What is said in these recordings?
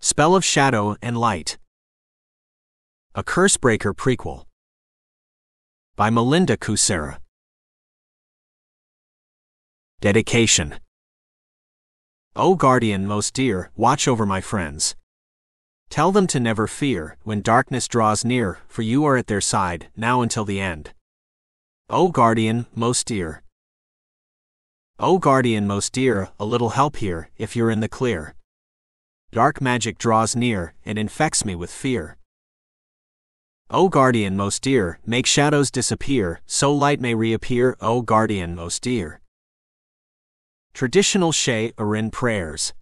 Spell of Shadow and Light. A Cursebreaker Prequel. By Melinda Kucera. Dedication. O Guardian most dear, watch over my friends. Tell them to never fear when darkness draws near, for you are at their side, now until the end. O Guardian most dear. O Guardian most dear, a little help here, if you're in the clear. Dark magic draws near, and infects me with fear. O Guardian most dear, make shadows disappear, so light may reappear, O Guardian most dear. Traditional Shea-Arin Prayers.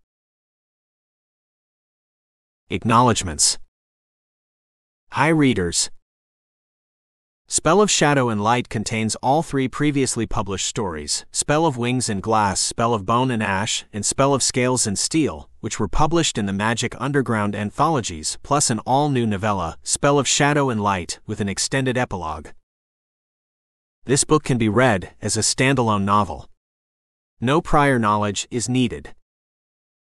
Acknowledgements. Hi readers. Spell of Shadow and Light contains all three previously published stories, Spell of Wings and Glass, Spell of Bone and Ash, and Spell of Scales and Steel, which were published in the Magic Underground anthologies, plus an all-new novella, Spell of Shadow and Light, with an extended epilogue. This book can be read as a standalone novel. No prior knowledge is needed.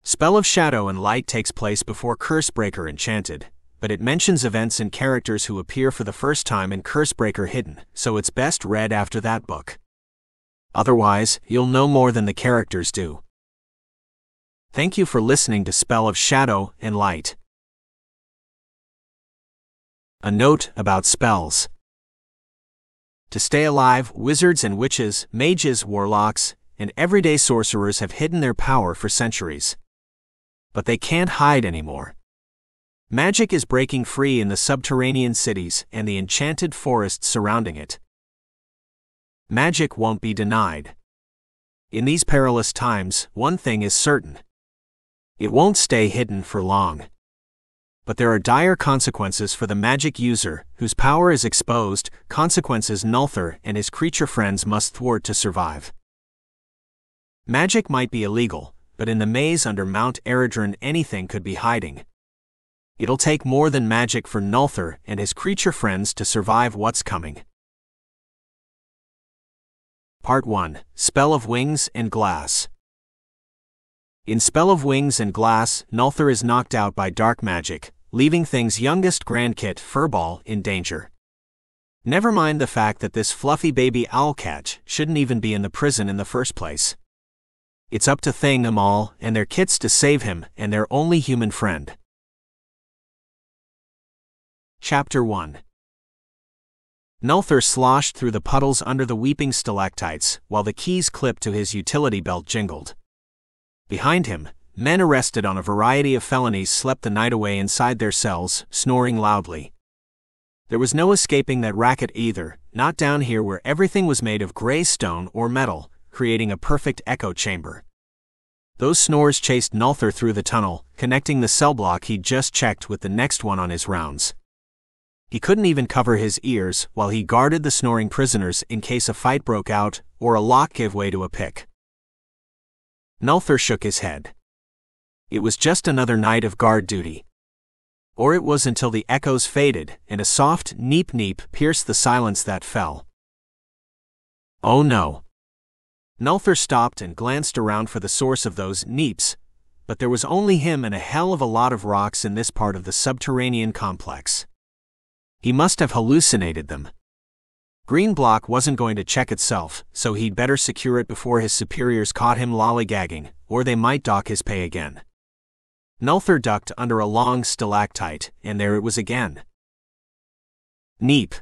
Spell of Shadow and Light takes place before Cursebreaker Enchanted, but it mentions events and characters who appear for the first time in Cursebreaker Hidden, so it's best read after that book. Otherwise, you'll know more than the characters do. Thank you for listening to Spell of Shadow and Light. A note about spells. To stay alive, wizards and witches, mages, warlocks, and everyday sorcerers have hidden their power for centuries. But they can't hide anymore. Magic is breaking free in the subterranean cities and the enchanted forests surrounding it. Magic won't be denied. In these perilous times, one thing is certain. It won't stay hidden for long. But there are dire consequences for the magic user, whose power is exposed, consequences Nulthir and his creature friends must thwart to survive. Magic might be illegal, but in the maze under Mount Eredron anything could be hiding. It'll take more than magic for Nulthir and his creature friends to survive what's coming. Part 1. Spell of Wings and Glass. In Spell of Wings and Glass, Nulthir is knocked out by dark magic, leaving Thing's youngest grandkit, Furball, in danger. Never mind the fact that this fluffy baby OwlCat shouldn't even be in the prison in the first place. It's up to Thing, them all, and their kits to save him and their only human friend. Chapter 1. Nulthir sloshed through the puddles under the weeping stalactites, while the keys clipped to his utility belt jingled. Behind him, men arrested on a variety of felonies slept the night away inside their cells, snoring loudly. There was no escaping that racket either, not down here where everything was made of gray stone or metal, creating a perfect echo chamber. Those snores chased Nulthir through the tunnel, connecting the cell block he'd just checked with the next one on his rounds. He couldn't even cover his ears while he guarded the snoring prisoners in case a fight broke out or a lock gave way to a pick. Nulthir shook his head. It was just another night of guard duty. Or it was until the echoes faded and a soft neep-neep pierced the silence that fell. Oh no. Nulthir stopped and glanced around for the source of those neeps, but there was only him and a hell of a lot of rocks in this part of the subterranean complex. He must have hallucinated them. Green Block wasn't going to check itself, so he'd better secure it before his superiors caught him lollygagging, or they might dock his pay again. Nulthir ducked under a long stalactite, and there it was again. Neep.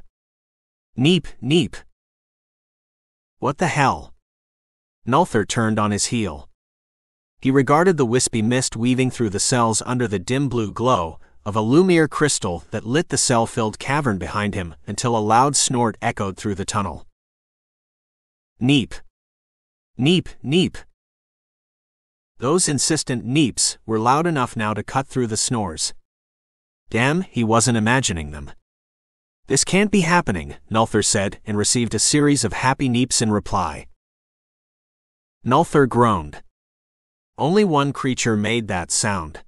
Neep, neep. What the hell? Nulthir turned on his heel. He regarded the wispy mist weaving through the cells under the dim blue glow of a Lumiere crystal that lit the cell-filled cavern behind him until a loud snort echoed through the tunnel. Neep. Neep, neep. Those insistent neeps were loud enough now to cut through the snores. Damn, he wasn't imagining them. This can't be happening, Nulthir said, and received a series of happy neeps in reply. Nulthir groaned. Only one creature made that sound.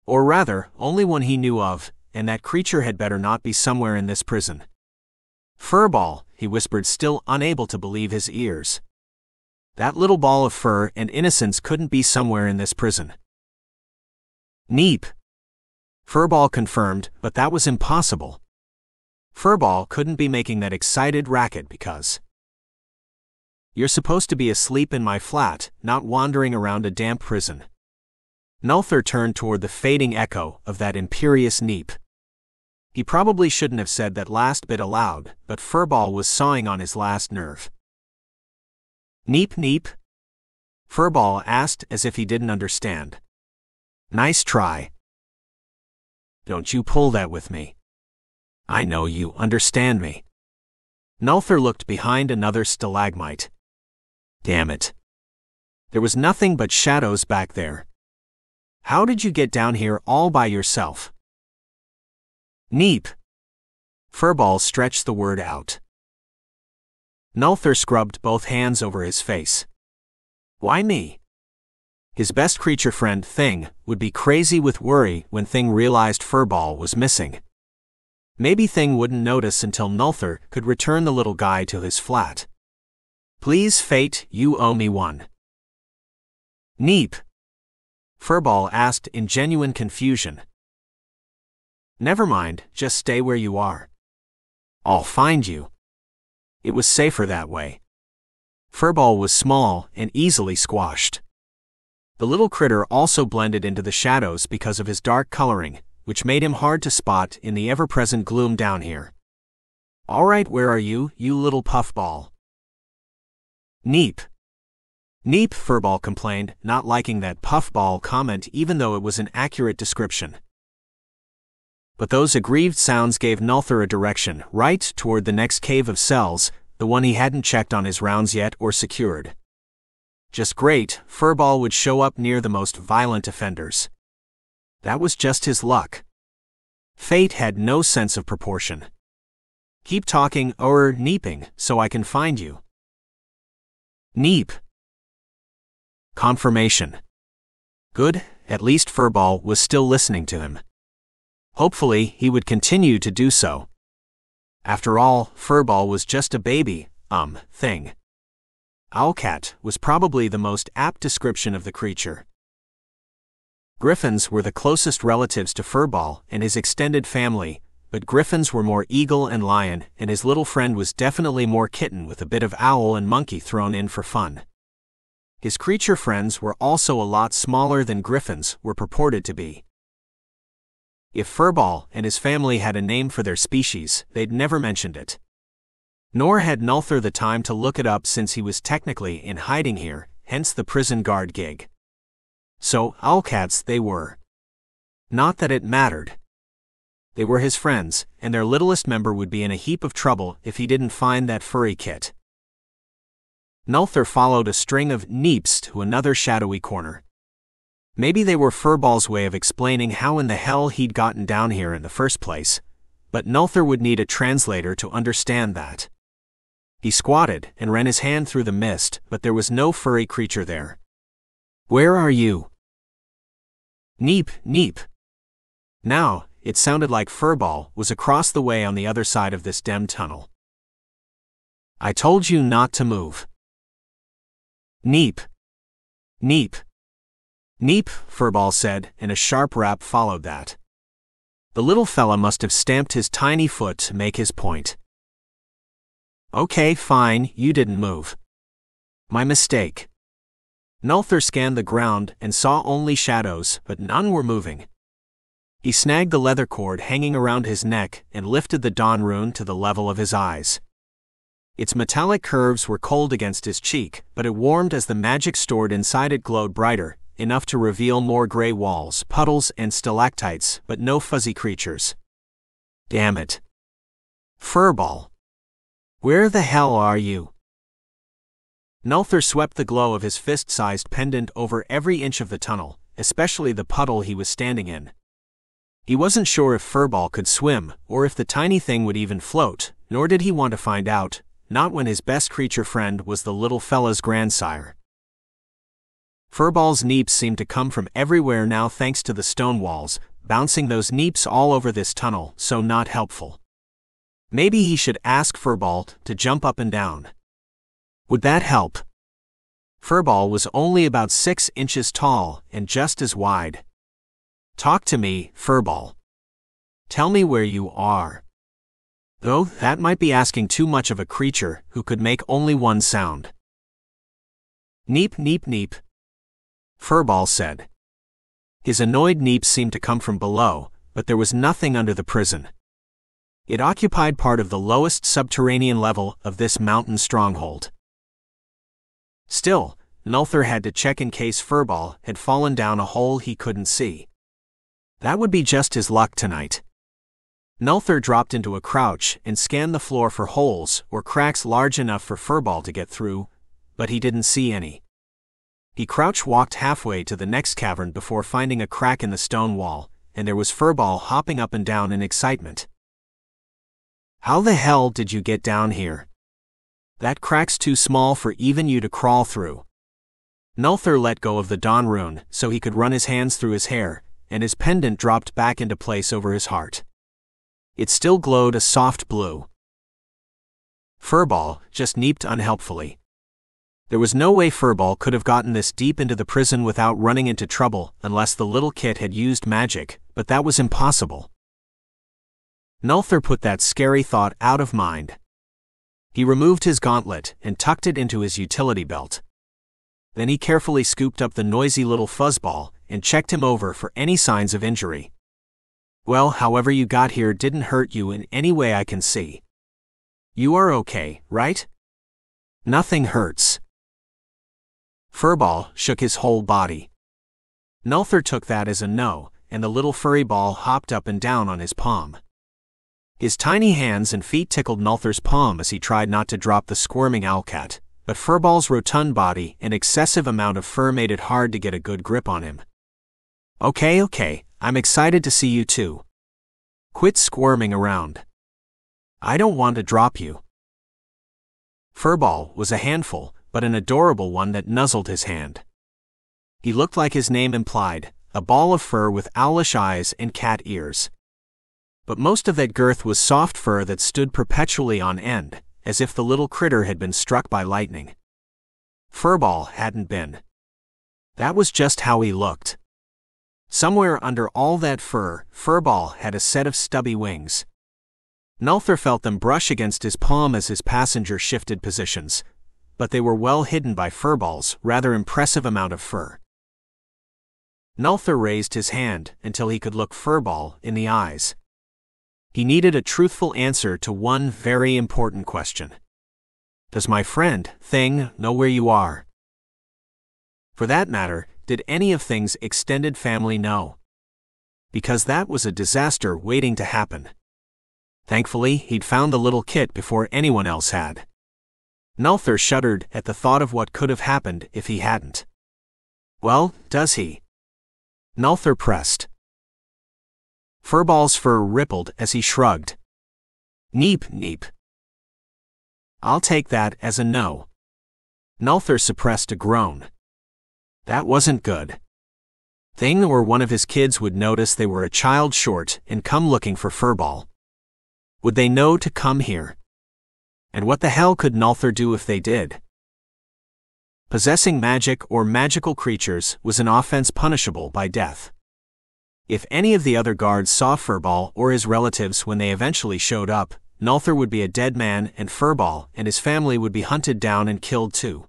Or rather, only one he knew of, and that creature had better not be somewhere in this prison. Furball, he whispered, still unable to believe his ears. That little ball of fur and innocence couldn't be somewhere in this prison. Neep. Furball confirmed, but that was impossible. Furball couldn't be making that excited racket because you're supposed to be asleep in my flat, not wandering around a damp prison. Nulthir turned toward the fading echo of that imperious neep. He probably shouldn't have said that last bit aloud, but Furball was sawing on his last nerve. Neep neep? Furball asked as if he didn't understand. Nice try. Don't you pull that with me. I know you understand me. Nulthir looked behind another stalagmite. Damn it. There was nothing but shadows back there. How did you get down here all by yourself? Neep. Furball stretched the word out. Nulthir scrubbed both hands over his face. Why me? His best creature friend, Thing, would be crazy with worry when Thing realized Furball was missing. Maybe Thing wouldn't notice until Nulthir could return the little guy to his flat. Please, Fate, you owe me one. Neep. Furball asked in genuine confusion. Never mind, just stay where you are. I'll find you. It was safer that way. Furball was small and easily squashed. The little critter also blended into the shadows because of his dark coloring, which made him hard to spot in the ever-present gloom down here. All right, where are you, you little puffball? Neep. Neep, Furball complained, not liking that puffball comment even though it was an accurate description. But those aggrieved sounds gave Nulthir a direction, right toward the next cave of cells, the one he hadn't checked on his rounds yet or secured. Just great, Furball would show up near the most violent offenders. That was just his luck. Fate had no sense of proportion. Keep talking or neeping so I can find you. Neep. Confirmation. Good, at least Furball was still listening to him. Hopefully, he would continue to do so. After all, Furball was just a baby, thing. OwlCat was probably the most apt description of the creature. Griffins were the closest relatives to Furball and his extended family, but griffins were more eagle and lion, and his little friend was definitely more kitten with a bit of owl and monkey thrown in for fun. His creature friends were also a lot smaller than griffins were purported to be. If Furball and his family had a name for their species, they'd never mentioned it. Nor had Nulthir the time to look it up since he was technically in hiding here, hence the prison guard gig. So, OwlCats they were. Not that it mattered. They were his friends, and their littlest member would be in a heap of trouble if he didn't find that furry kit. Nulthir followed a string of neeps to another shadowy corner. Maybe they were Furball's way of explaining how in the hell he'd gotten down here in the first place, but Nulthir would need a translator to understand that. He squatted and ran his hand through the mist, but there was no furry creature there. Where are you? Neep, neep. Now, it sounded like Furball was across the way on the other side of this dim tunnel. I told you not to move. Neep. Neep. Neep, Furball said, and a sharp rap followed that. The little fella must have stamped his tiny foot to make his point. Okay, fine, you didn't move. My mistake. Nulthir scanned the ground and saw only shadows, but none were moving. He snagged the leather cord hanging around his neck and lifted the dawn rune to the level of his eyes. Its metallic curves were cold against his cheek, but it warmed as the magic stored inside it glowed brighter, enough to reveal more gray walls, puddles, and stalactites, but no fuzzy creatures. Damn it. Furball. Where the hell are you? Nulthir swept the glow of his fist-sized pendant over every inch of the tunnel, especially the puddle he was standing in. He wasn't sure if Furball could swim, or if the tiny thing would even float, nor did he want to find out, not when his best creature friend was the little fella's grandsire. Furball's neeps seemed to come from everywhere now thanks to the stone walls, bouncing those neeps all over this tunnel, so not helpful. Maybe he should ask Furball to jump up and down. Would that help? Furball was only about 6 inches tall and just as wide. Talk to me, Furball. Tell me where you are. Though, that might be asking too much of a creature who could make only one sound. Neep, neep, neep, Furball said. His annoyed neeps seemed to come from below, but there was nothing under the prison. It occupied part of the lowest subterranean level of this mountain stronghold. Still, Nulthir had to check in case Furball had fallen down a hole he couldn't see. That would be just his luck tonight. Nulthir dropped into a crouch and scanned the floor for holes or cracks large enough for Furball to get through, but he didn't see any. He crouch-walked halfway to the next cavern before finding a crack in the stone wall, and there was Furball hopping up and down in excitement. How the hell did you get down here? That crack's too small for even you to crawl through. Nulthir let go of the dawn rune so he could run his hands through his hair, and his pendant dropped back into place over his heart. It still glowed a soft blue. Furball just neeped unhelpfully. There was no way Furball could have gotten this deep into the prison without running into trouble unless the little kit had used magic, but that was impossible. Nulthir put that scary thought out of mind. He removed his gauntlet and tucked it into his utility belt. Then he carefully scooped up the noisy little fuzzball and checked him over for any signs of injury. Well, however you got here didn't hurt you in any way I can see. You are okay, right? Nothing hurts. Furball shook his whole body. Nulthir took that as a no, and the little furry ball hopped up and down on his palm. His tiny hands and feet tickled Nulthir's palm as he tried not to drop the squirming OwlCat, but Furball's rotund body and excessive amount of fur made it hard to get a good grip on him. Okay, I'm excited to see you too. Quit squirming around. I don't want to drop you. Furball was a handful, but an adorable one that nuzzled his hand. He looked like his name implied, a ball of fur with owlish eyes and cat ears. But most of that girth was soft fur that stood perpetually on end, as if the little critter had been struck by lightning. Furball hadn't been. That was just how he looked. Somewhere under all that fur, Furball had a set of stubby wings. Nulthir felt them brush against his palm as his passenger shifted positions, but they were well hidden by Furball's rather impressive amount of fur. Nulthir raised his hand until he could look Furball in the eyes. He needed a truthful answer to one very important question. Does my friend, Thing, know where you are? For that matter, did any of Thing's extended family know? Because that was a disaster waiting to happen. Thankfully, he'd found the little kit before anyone else had. Nulthir shuddered at the thought of what could have happened if he hadn't. Well, does he? Nulthir pressed. Furball's fur rippled as he shrugged. Neep, neep. I'll take that as a no. Nulthir suppressed a groan. That wasn't good. Thing or one of his kids would notice they were a child short and come looking for Furball. Would they know to come here? And what the hell could Nulthir do if they did? Possessing magic or magical creatures was an offense punishable by death. If any of the other guards saw Furball or his relatives when they eventually showed up, Nulthir would be a dead man and Furball and his family would be hunted down and killed too.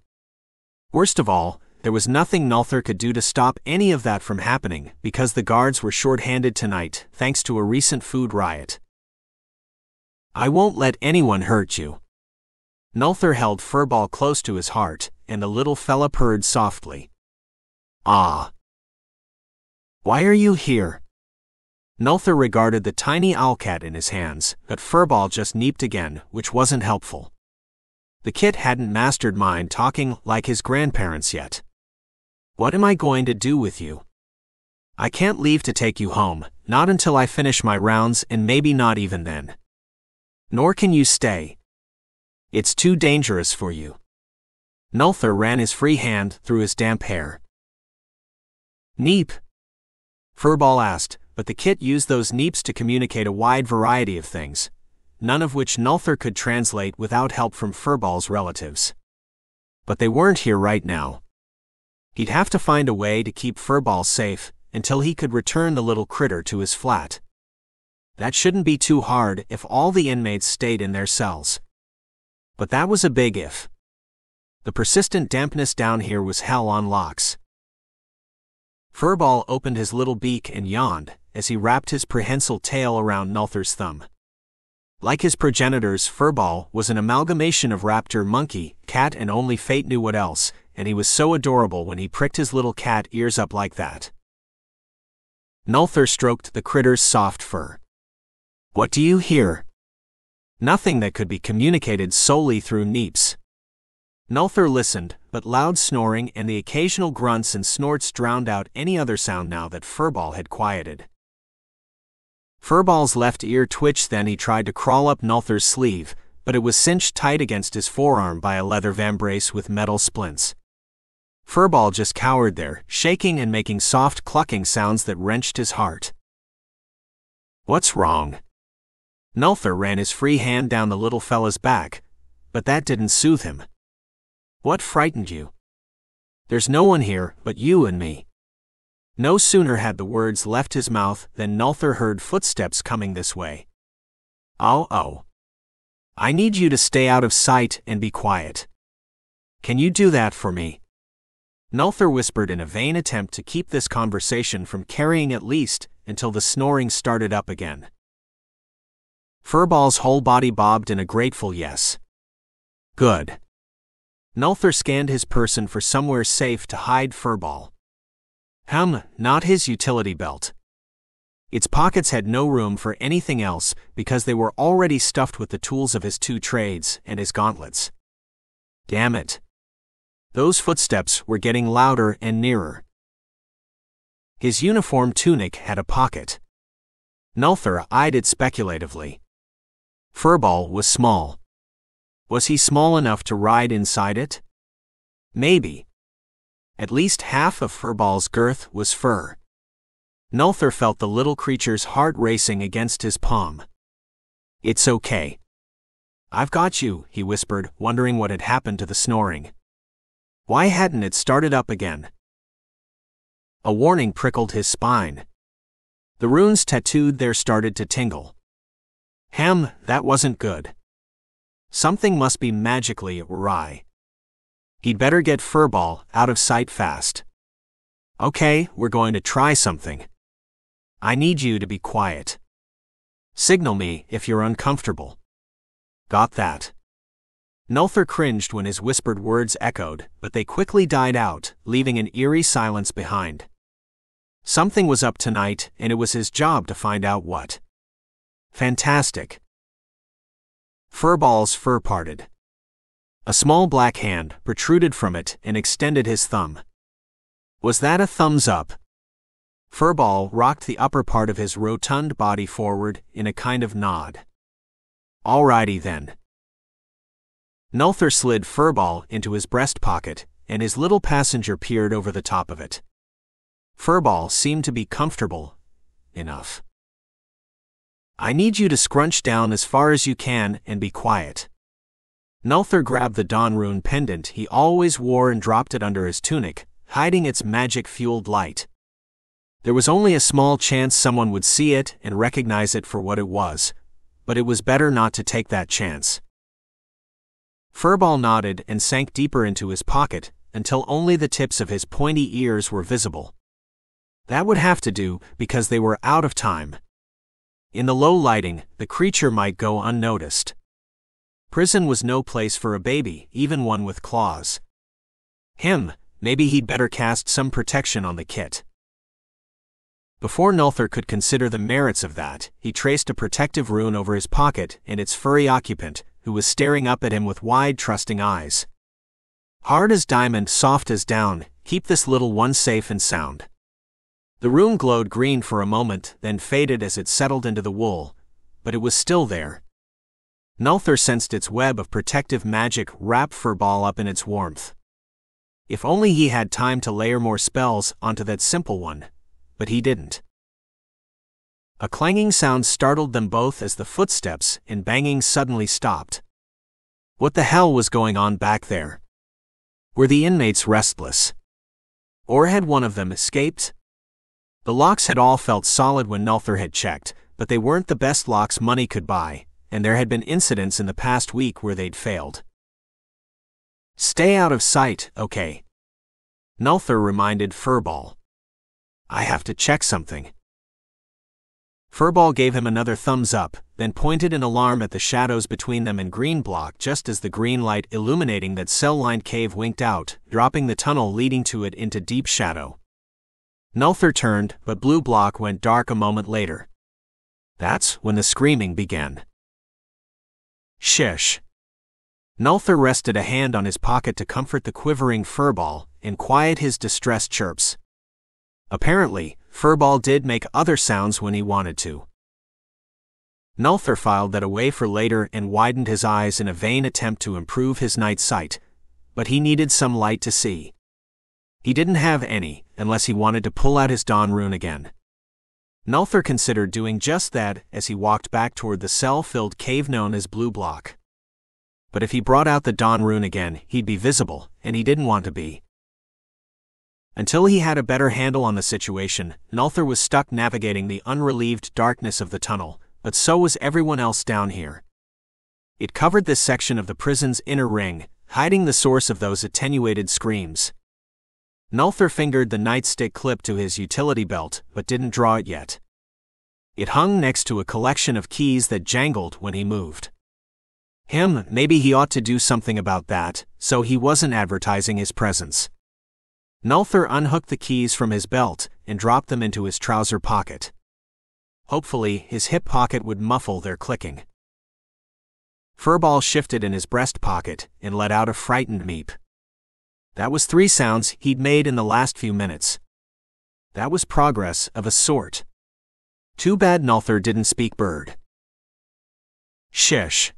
Worst of all, there was nothing Nulthir could do to stop any of that from happening because the guards were short-handed tonight thanks to a recent food riot. I won't let anyone hurt you. Nulthir held Furball close to his heart, and the little fella purred softly. Ah. Why are you here? Nulthir regarded the tiny OwlCat in his hands, but Furball just neeped again, which wasn't helpful. The kid hadn't mastered mind talking like his grandparents yet. What am I going to do with you? I can't leave to take you home, not until I finish my rounds and maybe not even then. Nor can you stay. It's too dangerous for you. Nulthir ran his free hand through his damp hair. Neep? Furball asked, but the kit used those neeps to communicate a wide variety of things, none of which Nulthir could translate without help from Furball's relatives. But they weren't here right now. He'd have to find a way to keep Furball safe, until he could return the little critter to his flat. That shouldn't be too hard if all the inmates stayed in their cells. But that was a big if. The persistent dampness down here was hell on locks. Furball opened his little beak and yawned as he wrapped his prehensile tail around Nulthir's thumb. Like his progenitors, Furball was an amalgamation of raptor, monkey, cat, and only fate knew what else, and he was so adorable when he pricked his little cat ears up like that. Nulthir stroked the critter's soft fur. "What do you hear?" Nothing that could be communicated solely through neeps. Nulthir listened, but loud snoring and the occasional grunts and snorts drowned out any other sound now that Furball had quieted. Furball's left ear twitched, then he tried to crawl up Nulthir's sleeve, but it was cinched tight against his forearm by a leather vambrace with metal splints. Furball just cowered there, shaking and making soft clucking sounds that wrenched his heart. "What's wrong?" Nulthir ran his free hand down the little fella's back, but that didn't soothe him. "What frightened you?" "There's no one here but you and me." No sooner had the words left his mouth than Nulthir heard footsteps coming this way. Oh. I need you to stay out of sight and be quiet. Can you do that for me?" Nulthir whispered in a vain attempt to keep this conversation from carrying at least until the snoring started up again. Furball's whole body bobbed in a grateful yes. "Good." Nulthir scanned his person for somewhere safe to hide Furball. Not his utility belt. Its pockets had no room for anything else because they were already stuffed with the tools of his 2 trades and his gauntlets. Damn it. Those footsteps were getting louder and nearer. His uniform tunic had a pocket. Nulthir eyed it speculatively. Furball was small. Was he small enough to ride inside it? Maybe. At least half of Furball's girth was fur. Nulthir felt the little creature's heart racing against his palm. "It's okay. I've got you," he whispered, wondering what had happened to the snoring. Why hadn't it started up again? A warning prickled his spine. The runes tattooed there started to tingle. That wasn't good. Something must be magically awry. He'd better get Furball out of sight fast. "Okay, we're going to try something. I need you to be quiet. Signal me if you're uncomfortable." "Got that." Nulthir cringed when his whispered words echoed, but they quickly died out, leaving an eerie silence behind. Something was up tonight, and it was his job to find out what. Fantastic. Furball's fur parted. A small black hand protruded from it and extended his thumb. Was that a thumbs up? Furball rocked the upper part of his rotund body forward in a kind of nod. "Alrighty then." Nulthir slid Furball into his breast pocket, and his little passenger peered over the top of it. Furball seemed to be comfortable enough. "I need you to scrunch down as far as you can and be quiet." Nulthir grabbed the dawn rune pendant he always wore and dropped it under his tunic, hiding its magic-fueled light. There was only a small chance someone would see it and recognize it for what it was, but it was better not to take that chance. Furball nodded and sank deeper into his pocket until only the tips of his pointy ears were visible. That would have to do because they were out of time. In the low lighting, the creature might go unnoticed. Prison was no place for a baby, even one with claws. Maybe he'd better cast some protection on the kit. Before Nulthir could consider the merits of that, he traced a protective rune over his pocket and its furry occupant, who was staring up at him with wide, trusting eyes. "Hard as diamond, soft as down, keep this little one safe and sound." The rune glowed green for a moment, then faded as it settled into the wool, but it was still there. Nulthir sensed its web of protective magic wrap Furball up in its warmth. If only he had time to layer more spells onto that simple one, but he didn't. A clanging sound startled them both as the footsteps and banging suddenly stopped. What the hell was going on back there? Were the inmates restless? Or had one of them escaped? The locks had all felt solid when Nulthir had checked, but they weren't the best locks money could buy, and there had been incidents in the past week where they'd failed. "Stay out of sight, okay?" Nulthir reminded Furball. "I have to check something." Furball gave him another thumbs up, then pointed in alarm at the shadows between them and Green Block just as the green light illuminating that cell-lined cave winked out, dropping the tunnel leading to it into deep shadow. Nulthir turned, but Blue Block went dark a moment later. That's when the screaming began. "Shish." Nulthir rested a hand on his pocket to comfort the quivering Furball and quiet his distressed chirps. Apparently, Furball did make other sounds when he wanted to. Nulthir filed that away for later and widened his eyes in a vain attempt to improve his night sight, but he needed some light to see. He didn't have any, unless he wanted to pull out his dawn rune again. Nulthir considered doing just that as he walked back toward the cell-filled cave known as Blue Block. But if he brought out the dawn rune again, he'd be visible, and he didn't want to be. Until he had a better handle on the situation, Nulthir was stuck navigating the unrelieved darkness of the tunnel, but so was everyone else down here. It covered this section of the prison's inner ring, hiding the source of those attenuated screams. Nulthir fingered the nightstick clip to his utility belt, but didn't draw it yet. It hung next to a collection of keys that jangled when he moved. Maybe he ought to do something about that, so he wasn't advertising his presence. Nulthir unhooked the keys from his belt and dropped them into his trouser pocket. Hopefully, his hip pocket would muffle their clicking. Furball shifted in his breast pocket and let out a frightened meep. That was 3 sounds he'd made in the last few minutes. That was progress of a sort. Too bad Nulthir didn't speak bird. Shish.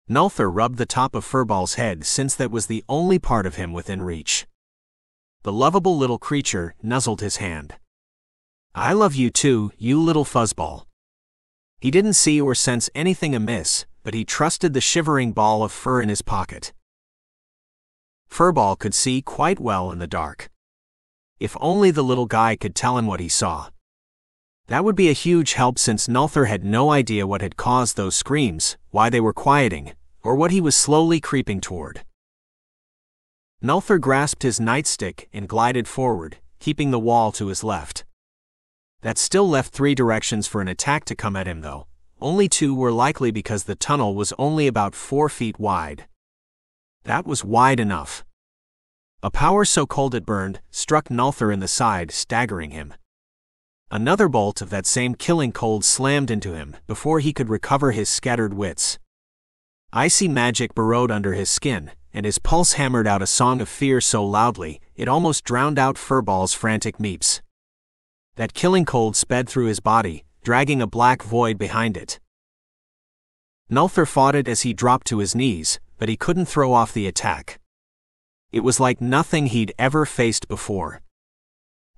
Nulthir rubbed the top of Furball's head since that was the only part of him within reach. The lovable little creature nuzzled his hand. "I love you too, you little fuzzball." He didn't see or sense anything amiss, but he trusted the shivering ball of fur in his pocket. Furball could see quite well in the dark. If only the little guy could tell him what he saw. That would be a huge help since Nulthir had no idea what had caused those screams, why they were quieting, or what he was slowly creeping toward. Nulthir grasped his nightstick and glided forward, keeping the wall to his left. That still left 3 directions for an attack to come at him though. Only 2 were likely because the tunnel was only about 4 feet wide. That was wide enough. A power so cold it burned struck Nulthir in the side, staggering him. Another bolt of that same killing cold slammed into him before he could recover his scattered wits. Icy magic burrowed under his skin, and his pulse hammered out a song of fear so loudly it almost drowned out Furball's frantic meeps. That killing cold sped through his body, dragging a black void behind it. Nulthir fought it as he dropped to his knees, but he couldn't throw off the attack. It was like nothing he'd ever faced before.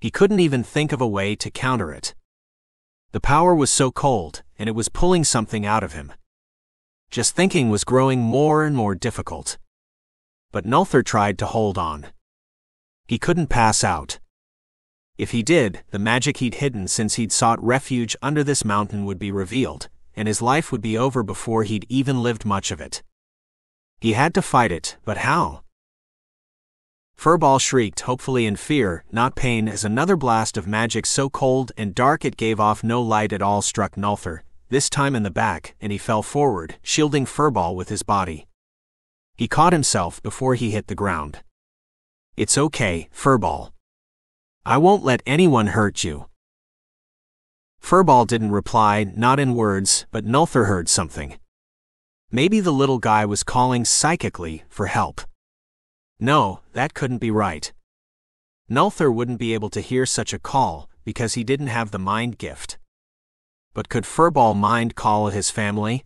He couldn't even think of a way to counter it. The power was so cold, and it was pulling something out of him. Just thinking was growing more and more difficult. But Nulthir tried to hold on. He couldn't pass out. If he did, the magic he'd hidden since he'd sought refuge under this mountain would be revealed, and his life would be over before he'd even lived much of it. He had to fight it, but how? Furball shrieked, hopefully in fear, not pain, as another blast of magic so cold and dark it gave off no light at all struck Nulthir, this time in the back, and he fell forward, shielding Furball with his body. He caught himself before he hit the ground. "It's okay, Furball. I won't let anyone hurt you." Furball didn't reply, not in words, but Nulthir heard something. Maybe the little guy was calling psychically for help. No, that couldn't be right. Nulthir wouldn't be able to hear such a call because he didn't have the mind gift. But could Furball mind call his family?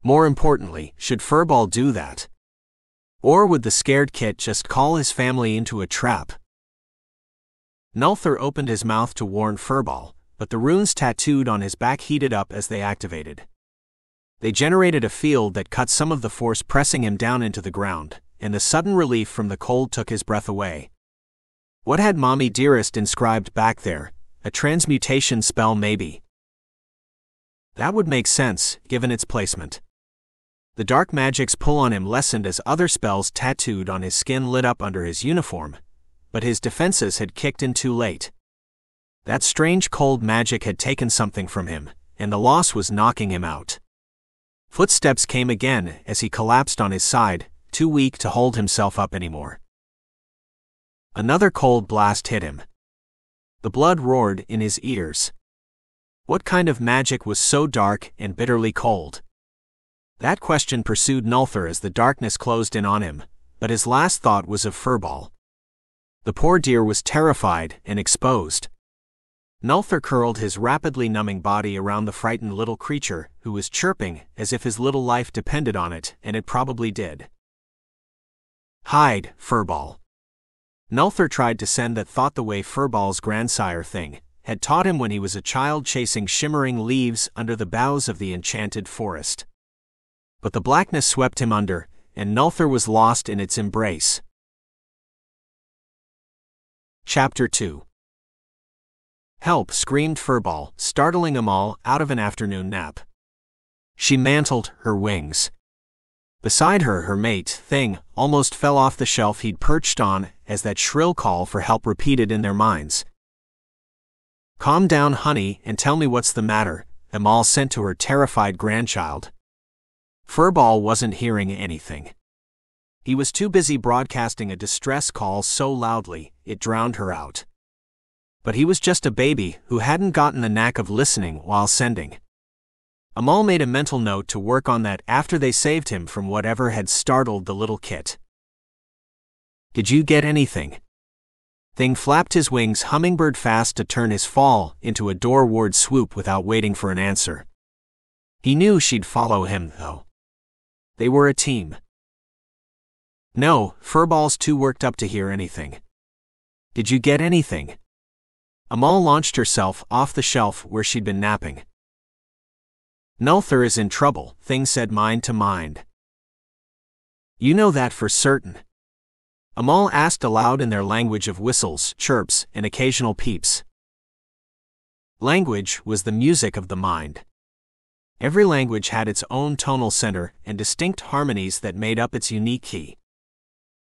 More importantly, should Furball do that? Or would the scared kit just call his family into a trap? Nulthir opened his mouth to warn Furball, but the runes tattooed on his back heated up as they activated. They generated a field that cut some of the force pressing him down into the ground, and the sudden relief from the cold took his breath away. What had Mommy Dearest inscribed back there? A transmutation spell maybe. That would make sense, given its placement. The dark magic's pull on him lessened as other spells tattooed on his skin lit up under his uniform, but his defenses had kicked in too late. That strange cold magic had taken something from him, and the loss was knocking him out. Footsteps came again as he collapsed on his side, too weak to hold himself up anymore. Another cold blast hit him. The blood roared in his ears. What kind of magic was so dark and bitterly cold? That question pursued Nulthir as the darkness closed in on him, but his last thought was of Furball. The poor deer was terrified and exposed. Nulthir curled his rapidly numbing body around the frightened little creature, who was chirping as if his little life depended on it, and it probably did. Hide, Furball. Nulthir tried to send that thought the way Furball's grandsire Thing had taught him when he was a child chasing shimmering leaves under the boughs of the enchanted forest. But the blackness swept him under, and Nulthir was lost in its embrace. Chapter 2. Help! Screamed Furball, startling Amal out of an afternoon nap. She mantled her wings. Beside her, her mate, Thing, almost fell off the shelf he'd perched on as that shrill call for help repeated in their minds. Calm down, honey, and tell me what's the matter, Amal sent to her terrified grandchild. Furball wasn't hearing anything. He was too busy broadcasting a distress call so loudly, it drowned her out. But he was just a baby who hadn't gotten the knack of listening while sending. Amal made a mental note to work on that after they saved him from whatever had startled the little kit. Did you get anything? Thing flapped his wings hummingbird fast to turn his fall into a doorward swoop without waiting for an answer. He knew she'd follow him, though. They were a team. No, Furball's too worked up to hear anything. Did you get anything? Amal launched herself off the shelf where she'd been napping. Nulthir is in trouble, Thing said mind to mind. You know that for certain? Amal asked aloud in their language of whistles, chirps, and occasional peeps. Language was the music of the mind. Every language had its own tonal center and distinct harmonies that made up its unique key.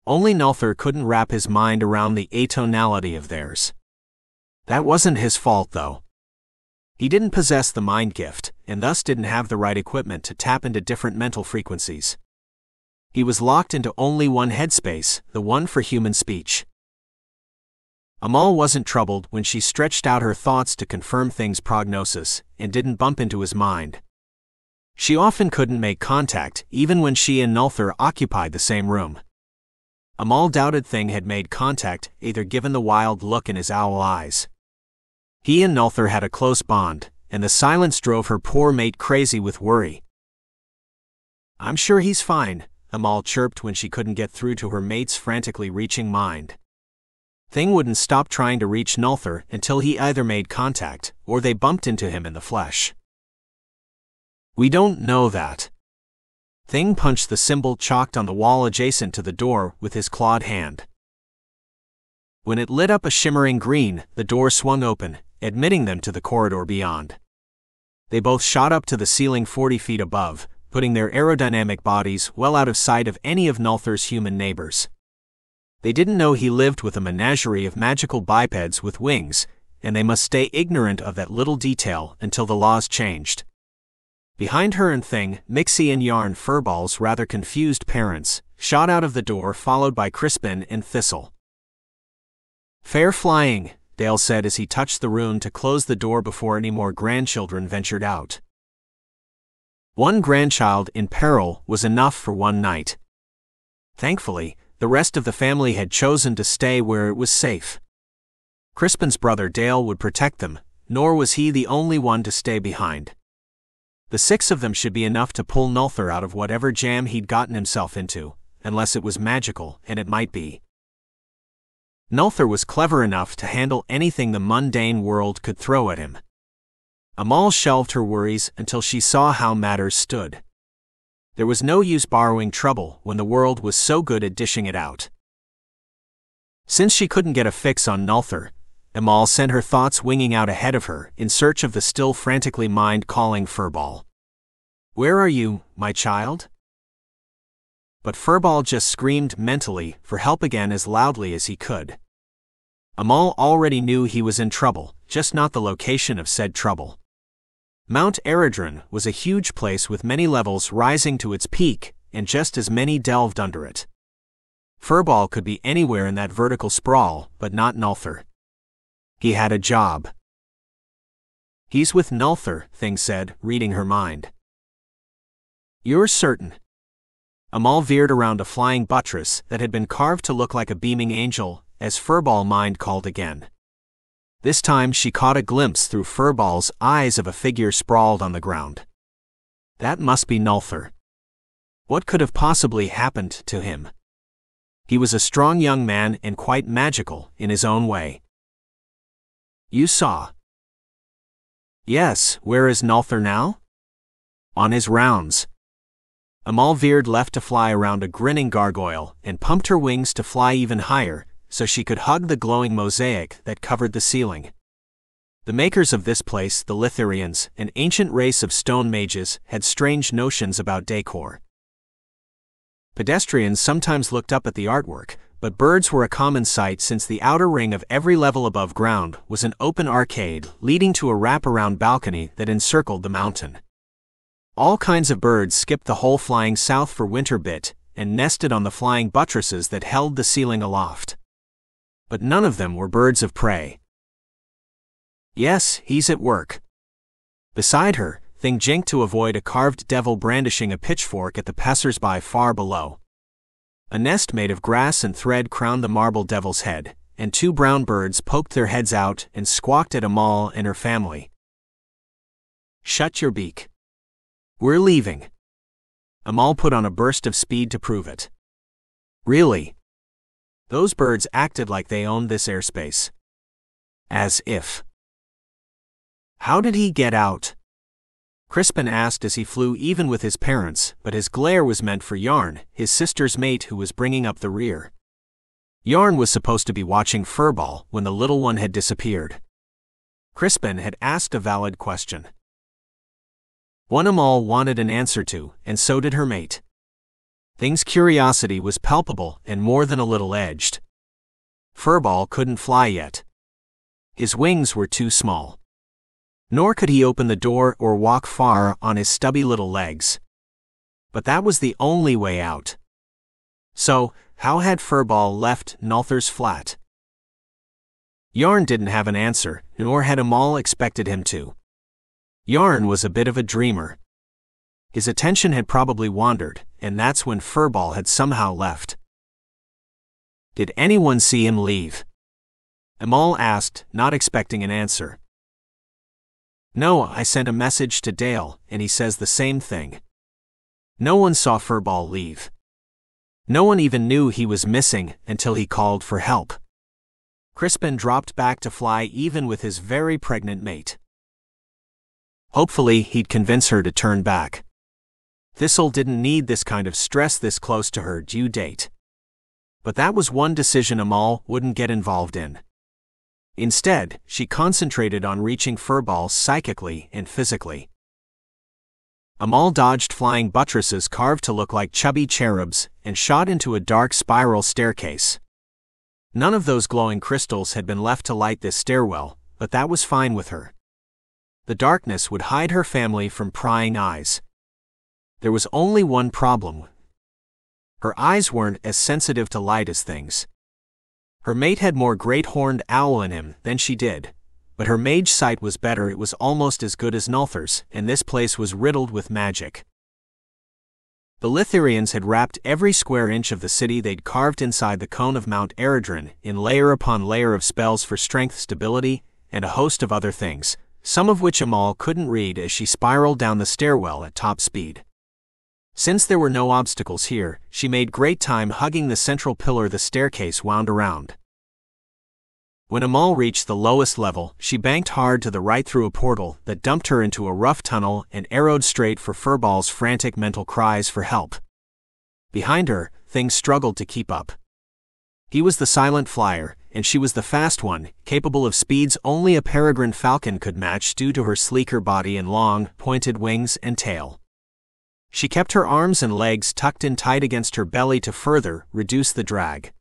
Only Nulthir couldn't wrap his mind around the atonality of theirs. That wasn't his fault, though. He didn't possess the mind gift, and thus didn't have the right equipment to tap into different mental frequencies. He was locked into only one headspace, the one for human speech. Amal wasn't troubled when she stretched out her thoughts to confirm Thing's prognosis, and didn't bump into his mind. She often couldn't make contact, even when she and Nulthir occupied the same room. Amal doubted Thing had made contact, either given the wild look in his owl eyes. He and Nulthir had a close bond, and the silence drove her poor mate crazy with worry. I'm sure he's fine, Amal chirped when she couldn't get through to her mate's frantically reaching mind. Thing wouldn't stop trying to reach Nulthir until he either made contact, or they bumped into him in the flesh. We don't know that. Thing punched the symbol chalked on the wall adjacent to the door with his clawed hand. When it lit up a shimmering green, the door swung open, admitting them to the corridor beyond. They both shot up to the ceiling 40 feet above, putting their aerodynamic bodies well out of sight of any of Nulthir's human neighbors. They didn't know he lived with a menagerie of magical bipeds with wings, and they must stay ignorant of that little detail until the laws changed. Behind her and Thing, Mixie and Yarn, Furball's rather confused parents, shot out of the door followed by Crispin and Thistle. Fair flying, Dale said as he touched the rune to close the door before any more grandchildren ventured out. One grandchild in peril was enough for one night. Thankfully, the rest of the family had chosen to stay where it was safe. Crispin's brother Dale would protect them, nor was he the only one to stay behind. The 6 of them should be enough to pull Nulthir out of whatever jam he'd gotten himself into, unless it was magical, and it might be. Nulthir was clever enough to handle anything the mundane world could throw at him. Amal shelved her worries until she saw how matters stood. There was no use borrowing trouble when the world was so good at dishing it out. Since she couldn't get a fix on Nulthir, Amal sent her thoughts winging out ahead of her in search of the still frantically mind-calling Furball. "Where are you, my child?" But Furball just screamed mentally for help again as loudly as he could. Amal already knew he was in trouble, just not the location of said trouble. Mount Eredrin was a huge place with many levels rising to its peak, and just as many delved under it. Furball could be anywhere in that vertical sprawl, but not Nulthir. He had a job. "He's with Nulthir," Thing said, reading her mind. "You're certain?" Amal veered around a flying buttress that had been carved to look like a beaming angel, as Furball mind called again. This time she caught a glimpse through Furball's eyes of a figure sprawled on the ground. That must be Nulthir. What could have possibly happened to him? He was a strong young man and quite magical in his own way. "You saw?" "Yes, where is Nulthir now?" "On his rounds." Amal veered left to fly around a grinning gargoyle and pumped her wings to fly even higher, so she could hug the glowing mosaic that covered the ceiling. The makers of this place, the Lithirians, an ancient race of stone mages, had strange notions about decor. Pedestrians sometimes looked up at the artwork, but birds were a common sight since the outer ring of every level above ground was an open arcade leading to a wraparound balcony that encircled the mountain. All kinds of birds skipped the whole flying south for winter bit and nested on the flying buttresses that held the ceiling aloft. But none of them were birds of prey. "Yes, he's at work." Beside her, Thing jinked to avoid a carved devil brandishing a pitchfork at the passers-by far below. A nest made of grass and thread crowned the marble devil's head, and two brown birds poked their heads out and squawked at Amal and her family. "Shut your beak. We're leaving." Amal put on a burst of speed to prove it. "Really?" Those birds acted like they owned this airspace. As if. "How did he get out?" Crispin asked as he flew even with his parents, but his glare was meant for Yarn, his sister's mate who was bringing up the rear. Yarn was supposed to be watching Furball when the little one had disappeared. Crispin had asked a valid question. One Amal wanted an answer to, and so did her mate. Thing's curiosity was palpable and more than a little edged. Furball couldn't fly yet. His wings were too small. Nor could he open the door or walk far on his stubby little legs. But that was the only way out. So, how had Furball left Nulthir's flat? Yarn didn't have an answer, nor had Amal expected him to. Yarn was a bit of a dreamer. His attention had probably wandered, and that's when Furball had somehow left. "Did anyone see him leave?" Amal asked, not expecting an answer. "No, I sent a message to Dale, and he says the same thing. No one saw Furball leave. No one even knew he was missing until he called for help." Crispin dropped back to fly even with his very pregnant mate. Hopefully, he'd convince her to turn back. Thistle didn't need this kind of stress this close to her due date. But that was one decision Amal wouldn't get involved in. Instead, she concentrated on reaching Furball psychically and physically. Amal dodged flying buttresses carved to look like chubby cherubs and shot into a dark spiral staircase. None of those glowing crystals had been left to light this stairwell, but that was fine with her. The darkness would hide her family from prying eyes. There was only one problem. Her eyes weren't as sensitive to light as things. Her mate had more great-horned owl in him than she did, but her mage sight was better. It was almost as good as Nulthir's, and this place was riddled with magic. The Lithirians had wrapped every square inch of the city they'd carved inside the cone of Mount Eredrin in layer upon layer of spells for strength, stability, and a host of other things, some of which Amal couldn't read as she spiraled down the stairwell at top speed. Since there were no obstacles here, she made great time hugging the central pillar the staircase wound around. When Amal reached the lowest level, she banked hard to the right through a portal that dumped her into a rough tunnel and arrowed straight for Furball's frantic mental cries for help. Behind her, things struggled to keep up. He was the silent flyer, and she was the fast one, capable of speeds only a peregrine falcon could match due to her sleeker body and long, pointed wings and tail. She kept her arms and legs tucked in tight against her belly to further reduce the drag.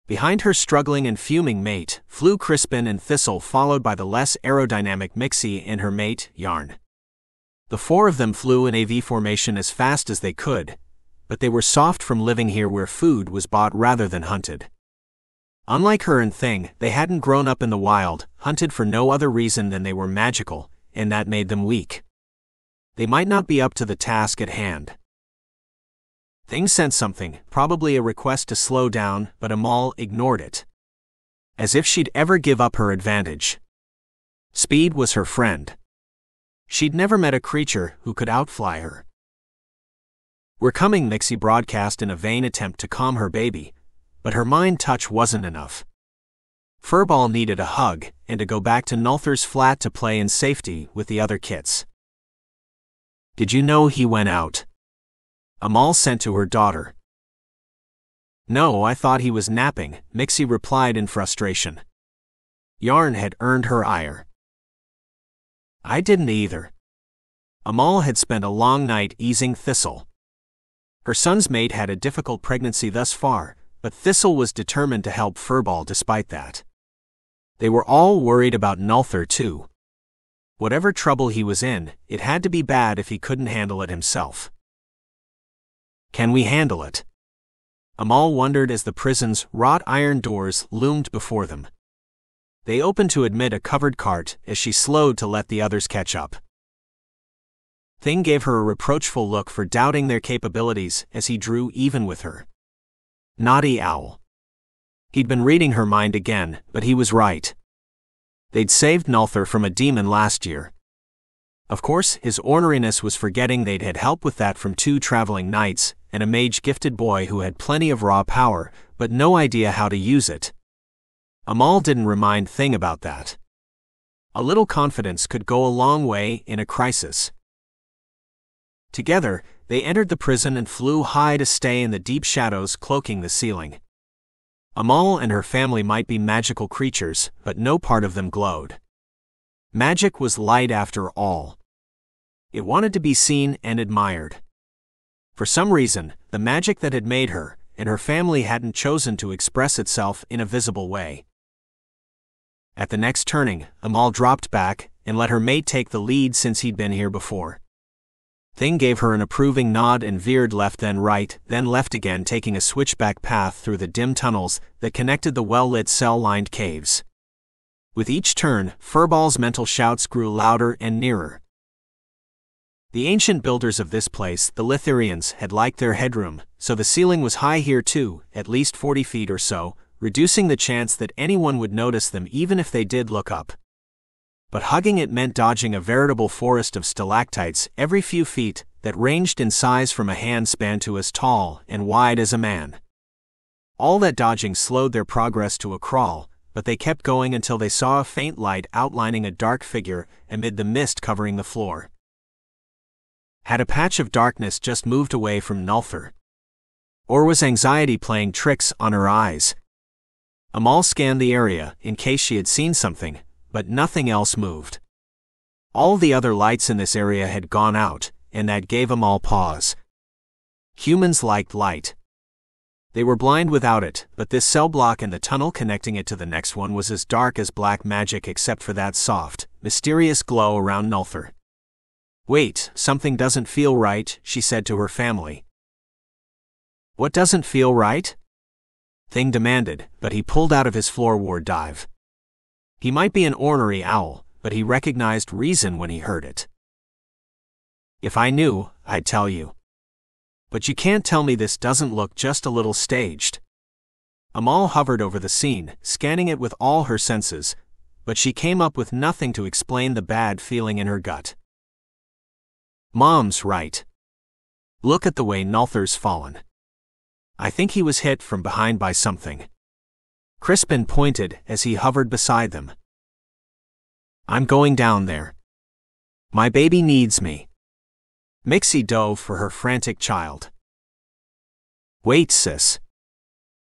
Behind her struggling and fuming mate flew Crispin and Thistle, followed by the less aerodynamic Mixie and her mate, Yarn. The four of them flew in a V formation as fast as they could, but they were soft from living here where food was bought rather than hunted. Unlike her and Thing, they hadn't grown up in the wild, hunted for no other reason than they were magical, and that made them weak. They might not be up to the task at hand. Thing sensed something, probably a request to slow down, but Amal ignored it. As if she'd ever give up her advantage. Speed was her friend. She'd never met a creature who could outfly her. "We're coming," Mixie broadcast in a vain attempt to calm her baby, but her mind touch wasn't enough. Furball needed a hug, and to go back to Nulthir's flat to play in safety with the other kits. "Did you know he went out?" Amal sent to her daughter. "No, I thought he was napping," Mixie replied in frustration. Yarn had earned her ire. "I didn't either." Amal had spent a long night easing Thistle. Her son's mate had a difficult pregnancy thus far, but Thistle was determined to help Furball despite that. They were all worried about Nulthir too. Whatever trouble he was in, it had to be bad if he couldn't handle it himself. "Can we handle it?" Amal wondered as the prison's wrought iron doors loomed before them. They opened to admit a covered cart as she slowed to let the others catch up. Thing gave her a reproachful look for doubting their capabilities as he drew even with her. Naughty owl. He'd been reading her mind again, but he was right. They'd saved Nulthir from a demon last year. Of course, his orneriness was forgetting they'd had help with that from 2 traveling knights, and a mage-gifted boy who had plenty of raw power, but no idea how to use it. Amal didn't remind Thing about that. A little confidence could go a long way in a crisis. Together, they entered the prison and flew high to stay in the deep shadows cloaking the ceiling. Amal and her family might be magical creatures, but no part of them glowed. Magic was light after all. It wanted to be seen and admired. For some reason, the magic that had made her and her family hadn't chosen to express itself in a visible way. At the next turning, Amal dropped back and let her mate take the lead since he'd been here before. Thing gave her an approving nod and veered left then right, then left again, taking a switchback path through the dim tunnels that connected the well-lit cell-lined caves. With each turn, Furball's mental shouts grew louder and nearer. The ancient builders of this place, the Lithirians, had liked their headroom, so the ceiling was high here too, at least 40 feet or so, reducing the chance that anyone would notice them even if they did look up. But hugging it meant dodging a veritable forest of stalactites every few feet that ranged in size from a handspan to as tall and wide as a man. All that dodging slowed their progress to a crawl, but they kept going until they saw a faint light outlining a dark figure amid the mist covering the floor. Had a patch of darkness just moved away from Nulthir? Or was anxiety playing tricks on her eyes? Amal scanned the area in case she had seen something, but nothing else moved. All the other lights in this area had gone out, and that gave Amal pause. Humans liked light. They were blind without it, but this cell block and the tunnel connecting it to the next one was as dark as black magic except for that soft, mysterious glow around Nulthir. "Wait, something doesn't feel right," she said to her family. "What doesn't feel right?" Thing demanded, but he pulled out of his floorward dive. He might be an ornery owl, but he recognized reason when he heard it. "If I knew, I'd tell you. But you can't tell me this doesn't look just a little staged." Amal hovered over the scene, scanning it with all her senses, but she came up with nothing to explain the bad feeling in her gut. "Mom's right. Look at the way Nulthir's fallen. I think he was hit from behind by something." Crispin pointed as he hovered beside them. "I'm going down there. My baby needs me." Mixie dove for her frantic child. "Wait, sis.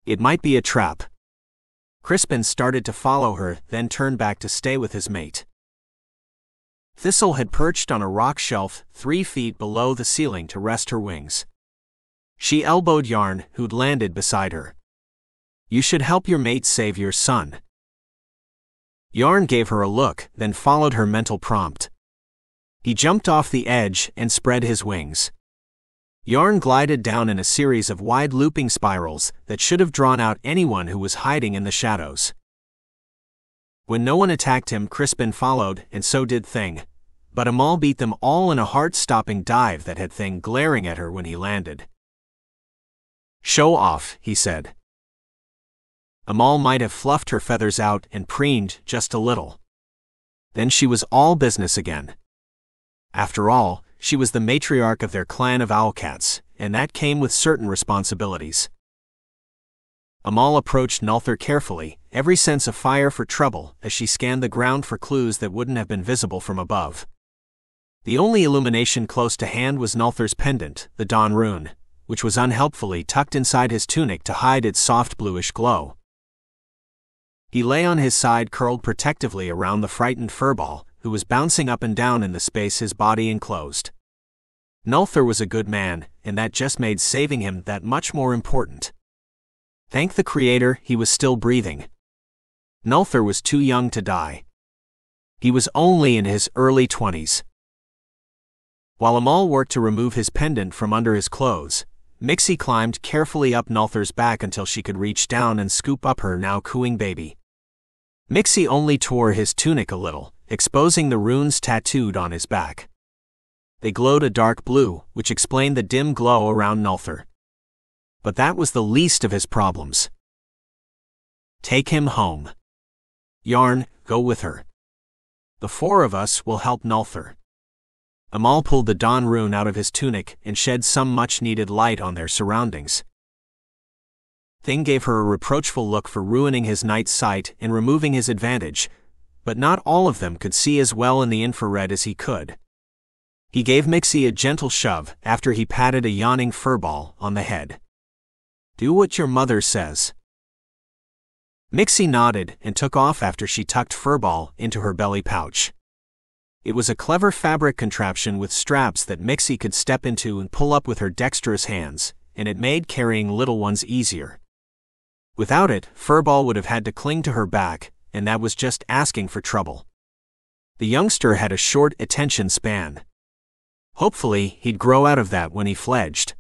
It might be a trap. Crispin started to follow her, then turned back to stay with his mate. Thistle had perched on a rock shelf 3 feet below the ceiling to rest her wings. She elbowed Yarn, who'd landed beside her. "You should help your mate save your son." Yarn gave her a look, then followed her mental prompt. He jumped off the edge and spread his wings. Yarn glided down in a series of wide looping spirals that should have drawn out anyone who was hiding in the shadows. When no one attacked him, Crispin followed, and so did Thing. But Amal beat them all in a heart-stopping dive that had Thing glaring at her when he landed. "Show off," he said. Amal might have fluffed her feathers out and preened just a little. Then she was all business again. After all, she was the matriarch of their clan of OwlCats, and that came with certain responsibilities. Amal approached Nulthir carefully, every sense afire for trouble, as she scanned the ground for clues that wouldn't have been visible from above. The only illumination close to hand was Nulthir's pendant, the Dawn Rune, which was unhelpfully tucked inside his tunic to hide its soft bluish glow. He lay on his side, curled protectively around the frightened furball, who was bouncing up and down in the space his body enclosed. Nulthir was a good man, and that just made saving him that much more important. Thank the Creator, he was still breathing. Nulthir was too young to die. He was only in his early 20s. While Amal worked to remove his pendant from under his clothes, Mixie climbed carefully up Nulthir's back until she could reach down and scoop up her now cooing baby. Mixie only tore his tunic a little, exposing the runes tattooed on his back. They glowed a dark blue, which explained the dim glow around Nulthir. But that was the least of his problems. "Take him home. Yarn, go with her. The 4 of us will help Nulthir." Amal pulled the Dawn Rune out of his tunic and shed some much-needed light on their surroundings. Thing gave her a reproachful look for ruining his night's sight and removing his advantage, but not all of them could see as well in the infrared as he could. He gave Mixie a gentle shove after he patted a yawning furball on the head. "Do what your mother says." Mixie nodded and took off after she tucked furball into her belly pouch. It was a clever fabric contraption with straps that Mixie could step into and pull up with her dexterous hands, and it made carrying little ones easier. Without it, furball would have had to cling to her back, and that was just asking for trouble. The youngster had a short attention span. Hopefully, he'd grow out of that when he fledged.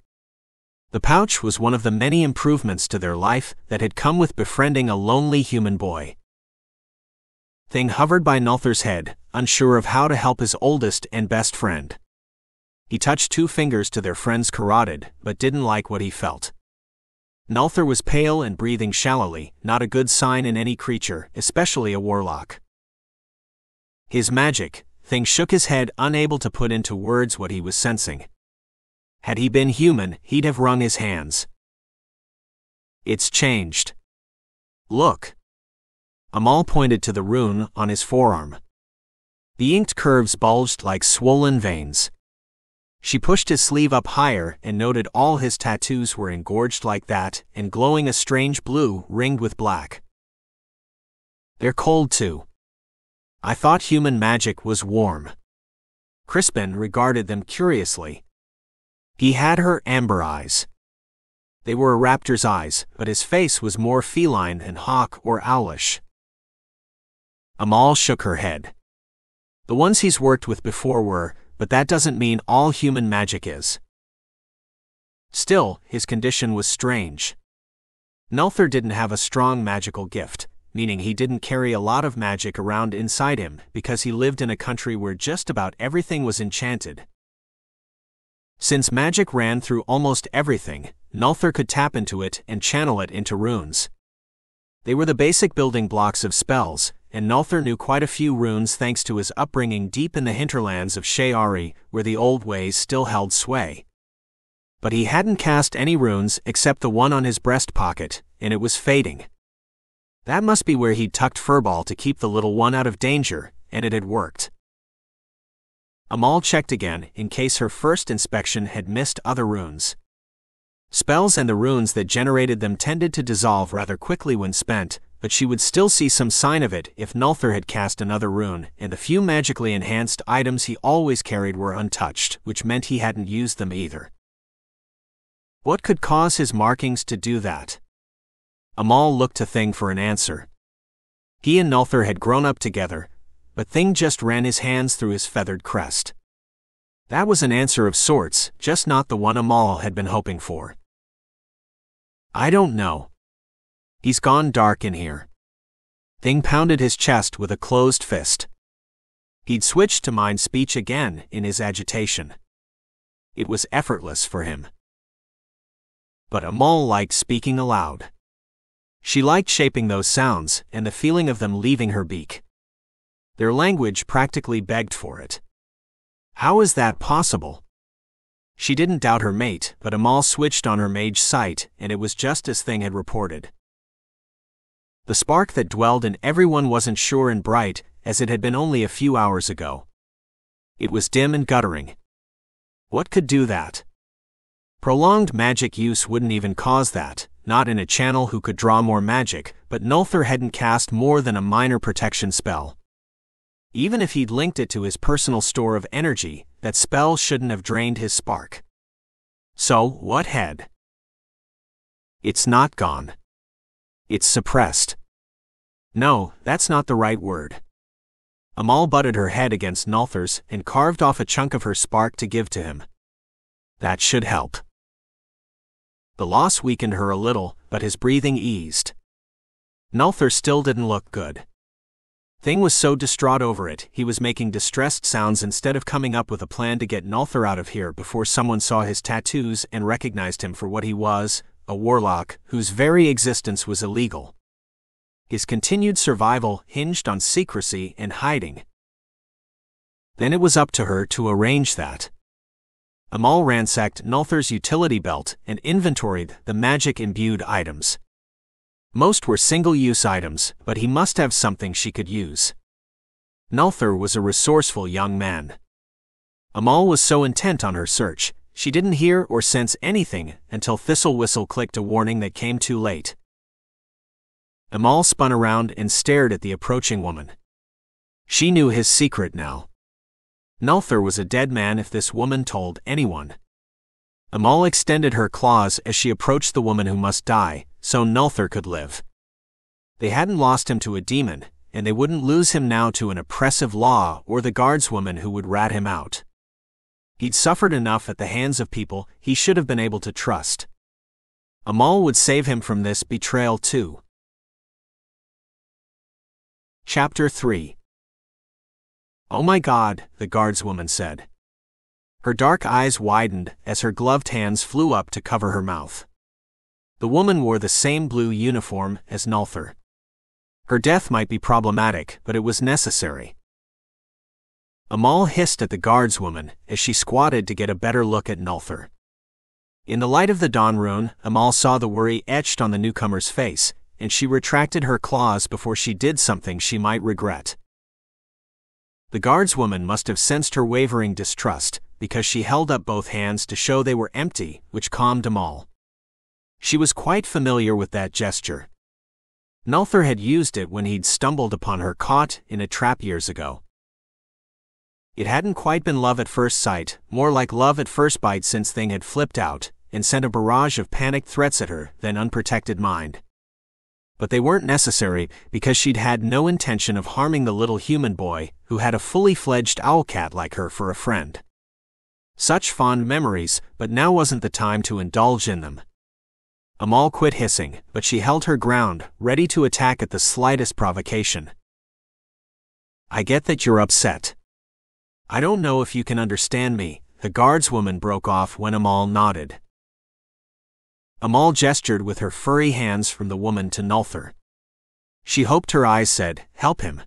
The pouch was one of the many improvements to their life that had come with befriending a lonely human boy. Thing hovered by Nulthir's head, unsure of how to help his oldest and best friend. He touched 2 fingers to their friend's carotid, but didn't like what he felt. Nulthir was pale and breathing shallowly, not a good sign in any creature, especially a warlock. His magic, Thing shook his head, unable to put into words what he was sensing. Had he been human, he'd have wrung his hands. "It's changed. Look." Amal pointed to the rune on his forearm. The inked curves bulged like swollen veins. She pushed his sleeve up higher and noted all his tattoos were engorged like that and glowing a strange blue ringed with black. "They're cold too. I thought human magic was warm." Crispin regarded them curiously. He had her amber eyes. They were a raptor's eyes, but his face was more feline than hawk or owlish. Amal shook her head. "The ones he's worked with before were, but that doesn't mean all human magic is." Still, his condition was strange. Nulthir didn't have a strong magical gift, meaning he didn't carry a lot of magic around inside him because he lived in a country where just about everything was enchanted. Since magic ran through almost everything, Nulthir could tap into it and channel it into runes. They were the basic building blocks of spells, and Nulthir knew quite a few runes thanks to his upbringing deep in the hinterlands of Shayari, where the old ways still held sway. But he hadn't cast any runes except the one on his breast pocket, and it was fading. That must be where he'd tucked furball to keep the little one out of danger, and it had worked. Amal checked again in case her first inspection had missed other runes. Spells and the runes that generated them tended to dissolve rather quickly when spent, but she would still see some sign of it if Nulthir had cast another rune, and the few magically enhanced items he always carried were untouched, which meant he hadn't used them either. What could cause his markings to do that? Amal looked to Thing for an answer. He and Nulthir had grown up together, but Thing just ran his hands through his feathered crest. That was an answer of sorts, just not the one Amal had been hoping for. I don't know. He's gone dark in here. Thing pounded his chest with a closed fist. He'd switched to mind speech again in his agitation. It was effortless for him. But Amal liked speaking aloud. She liked shaping those sounds and the feeling of them leaving her beak. Their language practically begged for it. How is that possible? She didn't doubt her mate, but Amal switched on her mage sight, and it was just as Thing had reported. The spark that dwelled in everyone wasn't sure and bright, as it had been only a few hours ago. It was dim and guttering. What could do that? Prolonged magic use wouldn't even cause that, not in a channel who could draw more magic, but Nulthir hadn't cast more than a minor protection spell. Even if he'd linked it to his personal store of energy, that spell shouldn't have drained his spark. So, what had? It's not gone. It's suppressed. No, that's not the right word. Amal butted her head against Nulthir's and carved off a chunk of her spark to give to him. That should help. The loss weakened her a little, but his breathing eased. Nulthir still didn't look good. Thing was so distraught over it, he was making distressed sounds instead of coming up with a plan to get Nulthir out of here before someone saw his tattoos and recognized him for what he was, a warlock whose very existence was illegal. His continued survival hinged on secrecy and hiding. Then it was up to her to arrange that. Amal ransacked Nulthir's utility belt and inventoried the magic-imbued items. Most were single-use items, but he must have something she could use. Nulthir was a resourceful young man. Amal was so intent on her search, she didn't hear or sense anything until Thistle Whistle clicked a warning that came too late. Amal spun around and stared at the approaching woman. She knew his secret now. Nulthir was a dead man if this woman told anyone. Amal extended her claws as she approached the woman who must die, so Nulthir could live. They hadn't lost him to a demon, and they wouldn't lose him now to an oppressive law or the guardswoman who would rat him out. He'd suffered enough at the hands of people he should have been able to trust. Amal would save him from this betrayal too. Chapter 3. Oh my God, the guardswoman said. Her dark eyes widened as her gloved hands flew up to cover her mouth. The woman wore the same blue uniform as Nulthir. Her death might be problematic, but it was necessary. Amal hissed at the guardswoman as she squatted to get a better look at Nulthir. In the light of the dawn rune, Amal saw the worry etched on the newcomer's face, and she retracted her claws before she did something she might regret. The guardswoman must have sensed her wavering distrust, because she held up both hands to show they were empty, which calmed Amal. She was quite familiar with that gesture. Nulthir had used it when he'd stumbled upon her caught in a trap years ago. It hadn't quite been love at first sight, more like love at first bite since Thing had flipped out and sent a barrage of panicked threats at her than unprotected mind. But they weren't necessary because she'd had no intention of harming the little human boy who had a fully fledged OwlCat like her for a friend. Such fond memories, but now wasn't the time to indulge in them. Amal quit hissing, but she held her ground, ready to attack at the slightest provocation. I get that you're upset. I don't know if you can understand me, the guardswoman broke off when Amal nodded. Amal gestured with her furry hands from the woman to Nulthir. She hoped her eyes said, help him.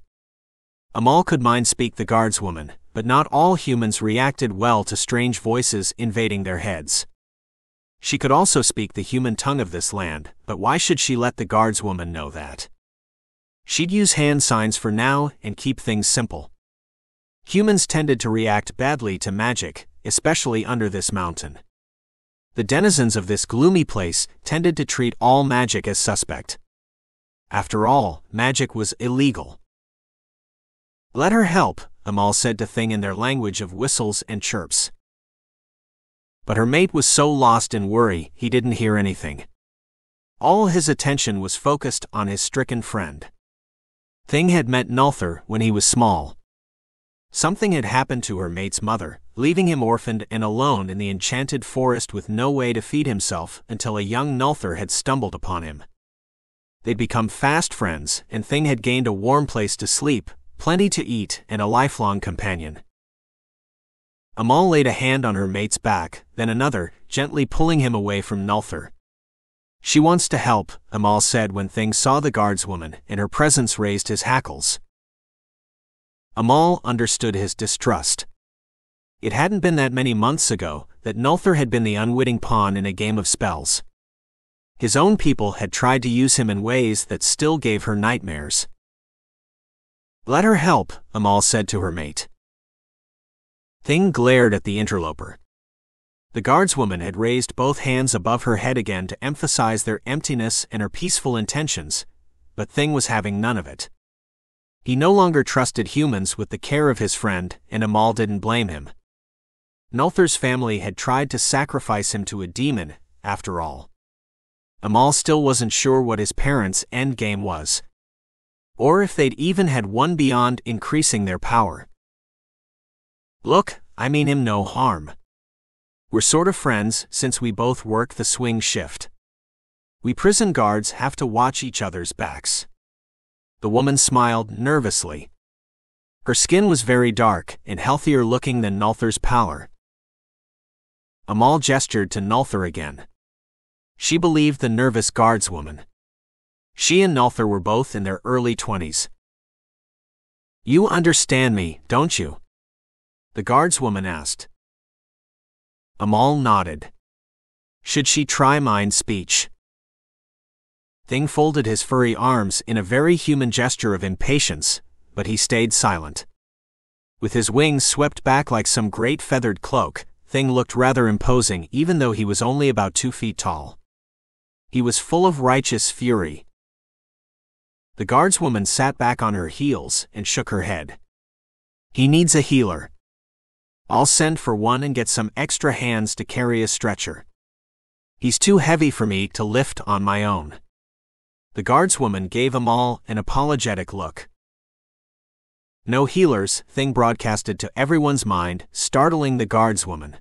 Amal could mind speak the guardswoman, but not all humans reacted well to strange voices invading their heads. She could also speak the human tongue of this land, but why should she let the guardswoman know that? She'd use hand signs for now and keep things simple. Humans tended to react badly to magic, especially under this mountain. The denizens of this gloomy place tended to treat all magic as suspect. After all, magic was illegal. "Let her help," Amal said to Thing in their language of whistles and chirps. But her mate was so lost in worry, he didn't hear anything. All his attention was focused on his stricken friend. Thing had met Nulthir when he was small. Something had happened to her mate's mother, leaving him orphaned and alone in the enchanted forest with no way to feed himself until a young Nulthir had stumbled upon him. They'd become fast friends, and Thing had gained a warm place to sleep, plenty to eat, and a lifelong companion. Amal laid a hand on her mate's back, then another, gently pulling him away from Nulthir. "She wants to help," Amal said when Thing saw the guardswoman, and her presence raised his hackles. Amal understood his distrust. It hadn't been that many months ago that Nulthir had been the unwitting pawn in a game of spells. His own people had tried to use him in ways that still gave her nightmares. "Let her help," Amal said to her mate. Thing glared at the interloper. The guardswoman had raised both hands above her head again to emphasize their emptiness and her peaceful intentions, but Thing was having none of it. He no longer trusted humans with the care of his friend, and Amal didn't blame him. Nulthir's family had tried to sacrifice him to a demon, after all. Amal still wasn't sure what his parents' endgame was, or if they'd even had one beyond increasing their power. "Look, I mean him no harm. We're sort of friends since we both work the swing shift. We prison guards have to watch each other's backs." The woman smiled nervously. Her skin was very dark and healthier looking than Nulthir's pallor. Amal gestured to Nulthir again. She believed the nervous guardswoman. She and Nulthir were both in their early 20s. "You understand me, don't you?" the guardswoman asked. Amal nodded. Should she try mind speech? Thing folded his furry arms in a very human gesture of impatience, but he stayed silent. With his wings swept back like some great feathered cloak, Thing looked rather imposing even though he was only about 2 feet tall. He was full of righteous fury. The guardswoman sat back on her heels and shook her head. "He needs a healer. I'll send for one and get some extra hands to carry a stretcher. He's too heavy for me to lift on my own." The guardswoman gave Amal an apologetic look. "No healers," Thing broadcasted to everyone's mind, startling the guardswoman.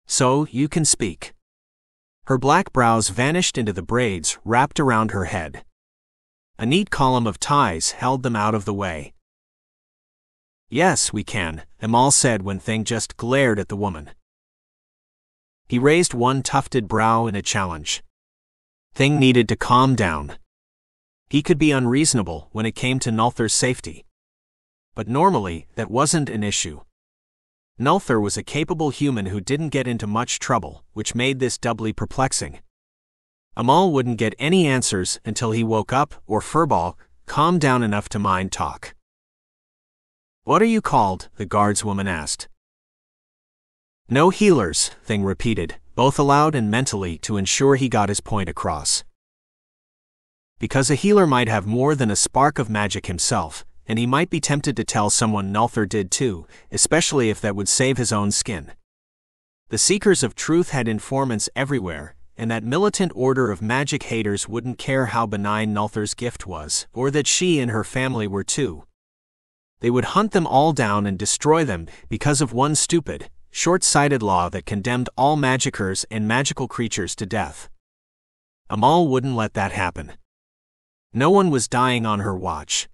"So, you can speak." Her black brows vanished into the braids wrapped around her head. A neat column of ties held them out of the way. "Yes, we can," Amal said when Thing just glared at the woman. He raised one tufted brow in a challenge. Thing needed to calm down. He could be unreasonable when it came to Nulthir's safety. But normally, that wasn't an issue. Nulthir was a capable human who didn't get into much trouble, which made this doubly perplexing. Amal wouldn't get any answers until he woke up or Furball calmed down enough to mind talk. "What are you called?" the guardswoman asked. "No healers," Thing repeated, both aloud and mentally to ensure he got his point across. Because a healer might have more than a spark of magic himself, and he might be tempted to tell someone Nulthir did too, especially if that would save his own skin. The Seekers of Truth had informants everywhere, and that militant order of magic haters wouldn't care how benign Nulthir's gift was, or that she and her family were too. They would hunt them all down and destroy them because of one stupid, short-sighted law that condemned all magikers and magical creatures to death. Amal wouldn't let that happen. No one was dying on her watch.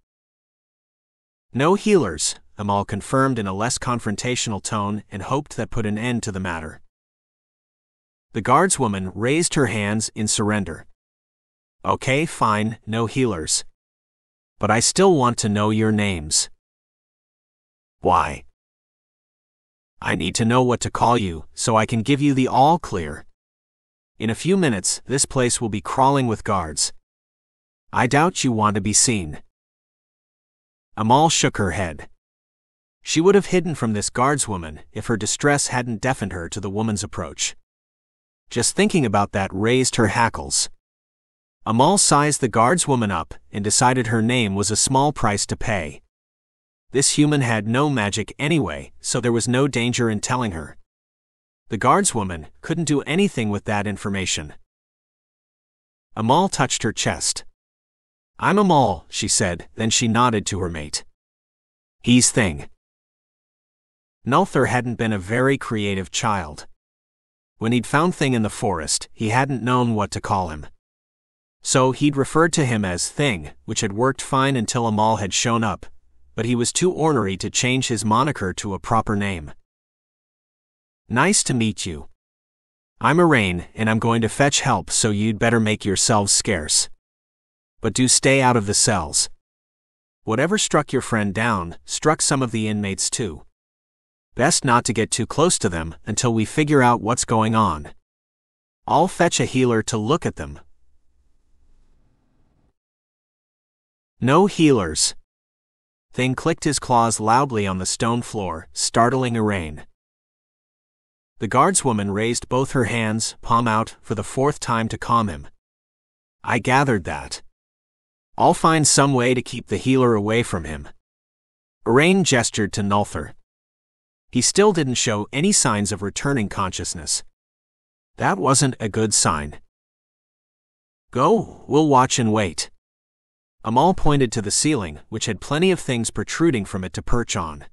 "No healers," Amal confirmed in a less confrontational tone and hoped that put an end to the matter. The guardswoman raised her hands in surrender. "Okay, fine, no healers. But I still want to know your names." "Why?" "I need to know what to call you, so I can give you the all clear. In a few minutes, this place will be crawling with guards. I doubt you want to be seen." Amal shook her head. She would have hidden from this guardswoman if her distress hadn't deafened her to the woman's approach. Just thinking about that raised her hackles. Amal sized the guardswoman up and decided her name was a small price to pay. This human had no magic anyway, so there was no danger in telling her. The guardswoman couldn't do anything with that information. Amal touched her chest. "I'm Amal," she said, then she nodded to her mate. "He's Thing." Nulthir hadn't been a very creative child. When he'd found Thing in the forest, he hadn't known what to call him. So he'd referred to him as Thing, which had worked fine until Amal had shown up, but he was too ornery to change his moniker to a proper name. "Nice to meet you. I'm Arain, and I'm going to fetch help, so you'd better make yourselves scarce. But do stay out of the cells. Whatever struck your friend down, struck some of the inmates too. Best not to get too close to them until we figure out what's going on. I'll fetch a healer to look at them." "No healers." Thing clicked his claws loudly on the stone floor, startling Arain. The guardswoman raised both her hands, palm out, for the fourth time to calm him. "I gathered that. I'll find some way to keep the healer away from him." Arain gestured to Nulthir. He still didn't show any signs of returning consciousness. That wasn't a good sign. "Go, we'll watch and wait." Amal pointed to the ceiling, which had plenty of things protruding from it to perch on.